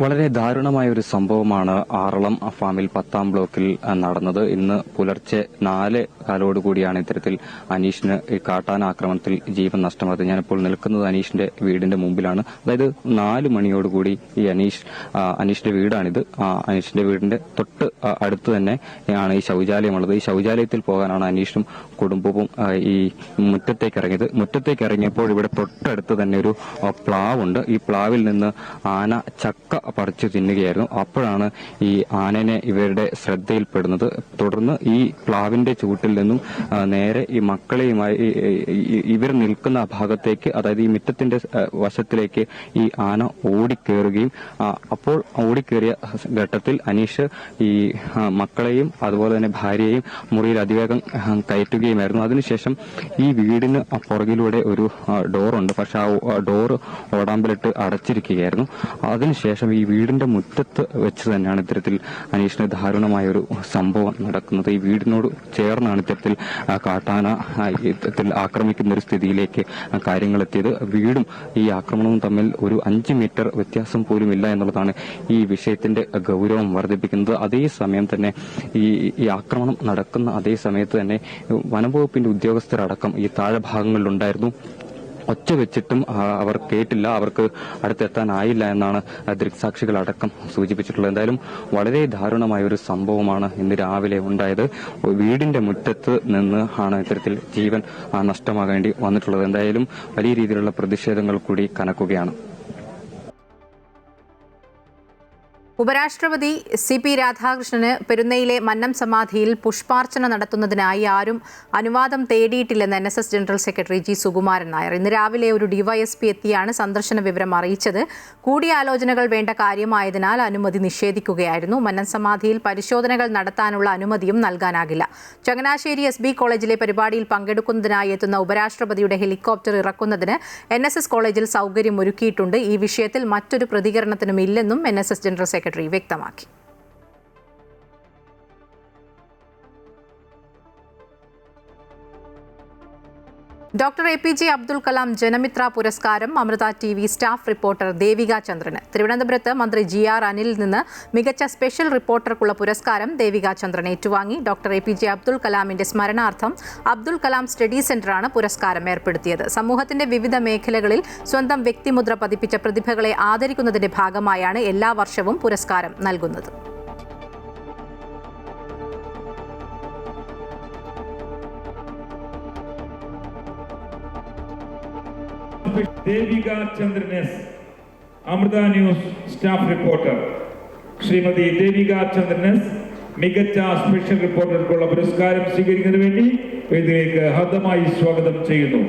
വളരെ ദാരുണമായ ഒരു സംഭവമാണ് ആറളം ഫാമിൽ 10ാം ബ്ലോക്കിൽ നടന്നത്. ഇന്ന് പുലർച്ചെ 4 കാലോടുകൂടിയാണ് ഇത്തരത്തിൽ അനീഷിന് ഈ കാട്ടാന ആക്രമണത്തിൽ ജീവൻ നഷ്ടമായത്. ഞാനിപ്പോൾ നിൽക്കുന്നത് അനീഷിന്റെ വീടിന്റെ മുമ്പിലാണ്. അതായത് 4 മണിയോടുകൂടി ഈ അനീഷിന്റെ വീടാണിത്. അനീഷിന്റെ വീടിന്റെ തൊട്ട് അടുത്ത് തന്നെയാണ് ഈ ശൗചാലയമുള്ളത്. ഈ ശൗചാലയത്തിൽ പോകാനാണ് അനീഷും കുടുംബവും ഈ മുറ്റത്തേക്ക് ഇറങ്ങിയത്. മുറ്റത്തേക്ക് ഇറങ്ങിയപ്പോൾ ഇവിടെ തൊട്ടടുത്ത് തന്നെ ഒരു പ്ലാവുണ്ട്. ഈ പ്ലാവിൽ നിന്ന് ആന ചക്ക പറിച്ചു തിന്നുകയായിരുന്നു. അപ്പോഴാണ് ഈ ആനനെ ഇവരുടെ ശ്രദ്ധയിൽപ്പെടുന്നത്. തുടർന്ന് ഈ പ്ലാവിന്റെ ചൂട്ടിൽ നിന്നും നേരെ ഈ മക്കളെയുമായി ഇവർ നിൽക്കുന്ന ഭാഗത്തേക്ക്, അതായത് ഈ മുറ്റത്തിന്റെ വശത്തിലേക്ക് ഈ ആന ഓടിക്കേറുകയും അപ്പോൾ ഓടിക്കേറിയ ഘട്ടത്തിൽ അനീഷ് ഈ മക്കളെയും അതുപോലെ തന്നെ ഭാര്യയെയും മുറിയിൽ അതിവേഗം കയറ്റുകയുമായിരുന്നു. അതിനുശേഷം ഈ വീടിന് പുറകിലൂടെ ഒരു ഡോറുണ്ട്. പക്ഷെ ആ ഡോറ് ഓടാമ്പലിട്ട് അടച്ചിരിക്കുകയായിരുന്നു. അതിനുശേഷം ഈ വീടിന്റെ മുറ്റത്ത് വെച്ച് തന്നെയാണ് ഇത്തരത്തിൽ അനീഷിന് ദാരുണമായ ഒരു സംഭവം നടക്കുന്നത്. ഈ വീടിനോട് ചേർന്നാണ് ഇത്തരത്തിൽ കാട്ടാന ഇത്തരത്തിൽ ആക്രമിക്കുന്ന ഒരു സ്ഥിതിയിലേക്ക് കാര്യങ്ങൾ എത്തിയത്. വീടും ഈ ആക്രമണവും തമ്മിൽ ഒരു 5 മീറ്റർ വ്യത്യാസം പോലും ഇല്ല എന്നുള്ളതാണ് ഈ വിഷയത്തിന്റെ ഗൗരവം വർദ്ധിപ്പിക്കുന്നത്. അതേസമയം തന്നെ ഈ ആക്രമണം നടക്കുന്ന അതേ സമയത്ത് തന്നെ വനംവകുപ്പിന്റെ ഉദ്യോഗസ്ഥരടക്കം ഈ താഴെ ഭാഗങ്ങളിലുണ്ടായിരുന്നു. ഒച്ച വെച്ചിട്ടും അവർ കേട്ടില്ല, അവർക്ക് അടുത്തെത്താനായില്ല എന്നാണ് ദൃക്സാക്ഷികളടക്കം സൂചിപ്പിച്ചിട്ടുള്ളത്. എന്തായാലും വളരെ ദാരുണമായ ഒരു സംഭവമാണ് ഇന്ന് രാവിലെ ഉണ്ടായത്. വീടിന്റെ മുറ്റത്ത് നിന്ന് ആണ് ഇത്തരത്തിൽ ജീവൻ നഷ്ടമാകേണ്ടി വന്നിട്ടുള്ളത്. എന്തായാലും വലിയ രീതിയിലുള്ള പ്രതിഷേധങ്ങൾ കൂടി കനക്കുകയാണ്. ഉപരാഷ്ട്രപതി CP രാധാകൃഷ്ണന് പെരുന്നയിലെ മന്നം സമാധിയിൽ പുഷ്പാർച്ചന നടത്തുന്നതിനായി ആരും അനുവാദം തേടിയിട്ടില്ലെന്ന് NSS general secretary G. Sukumaran Nair ഇന്ന് രാവിലെ ഒരു DYSP എത്തിയാണ് സന്ദർശന വിവരം അറിയിച്ചത്. കൂടിയാലോചനകൾ വേണ്ട കാര്യമായതിനാൽ അനുമതി നിഷേധിക്കുകയായിരുന്നു. മന്നം സമാധിയിൽ പരിശോധനകൾ നടത്താനുള്ള അനുമതിയും നൽകാനാകില്ല. ചങ്ങനാശ്ശേരി SB കോളേജിലെ പരിപാടിയിൽ പങ്കെടുക്കുന്നതിനായി എത്തുന്ന ഉപരാഷ്ട്രപതിയുടെ ഹെലികോപ്റ്റർ ഇറക്കുന്നതിന് NSS കോളേജിൽ സൗകര്യമൊരുക്കിയിട്ടുണ്ട്. ഈ വിഷയത്തിൽ മറ്റൊരു പ്രതികരണത്തിനും ഇല്ലെന്നും NSS ജനറൽ സെക്രട്ടറി വ്യക്തമാക്കി. ഡോക്ടർ APJ അബ്ദുൽ കലാം ജനമിത്ര പുരസ്കാരം Amrita TV staff reporter Devika Chandran. തിരുവനന്തപുരത്ത് മന്ത്രി GR അനിലിൽ നിന്ന് മികച്ച സ്പെഷ്യൽ റിപ്പോർട്ടർക്കുള്ള പുരസ്കാരം ദേവിക ചന്ദ്രൻ ഏറ്റുവാങ്ങി. ഡോക്ടർ APJ അബ്ദുൽ കലാമിന്റെ സ്മരണാർത്ഥം അബ്ദുൽ കലാം സ്റ്റഡി സെന്ററാണ് പുരസ്കാരം ഏർപ്പെടുത്തിയത്. സമൂഹത്തിന്റെ വിവിധ മേഖലകളിൽ സ്വന്തം വ്യക്തിമുദ്ര പതിപ്പിച്ച പ്രതിഭകളെ ആദരിക്കുന്നതിന്റെ ഭാഗമായാണ് എല്ലാ വർഷവും പുരസ്കാരം നൽകുന്നത്. Devika Chandran S, Amrita news staff reporter. Shrimati Devika Chandran S മികച്ച സ്പെഷ്യൽ റിപ്പോർട്ടർക്കുള്ള പുരസ്കാരം സ്വീകരിക്കുന്നതിന് വേണ്ടി വേദിയിലേക്ക് ഹാർദമായി സ്വാഗതം ചെയ്യുന്നു.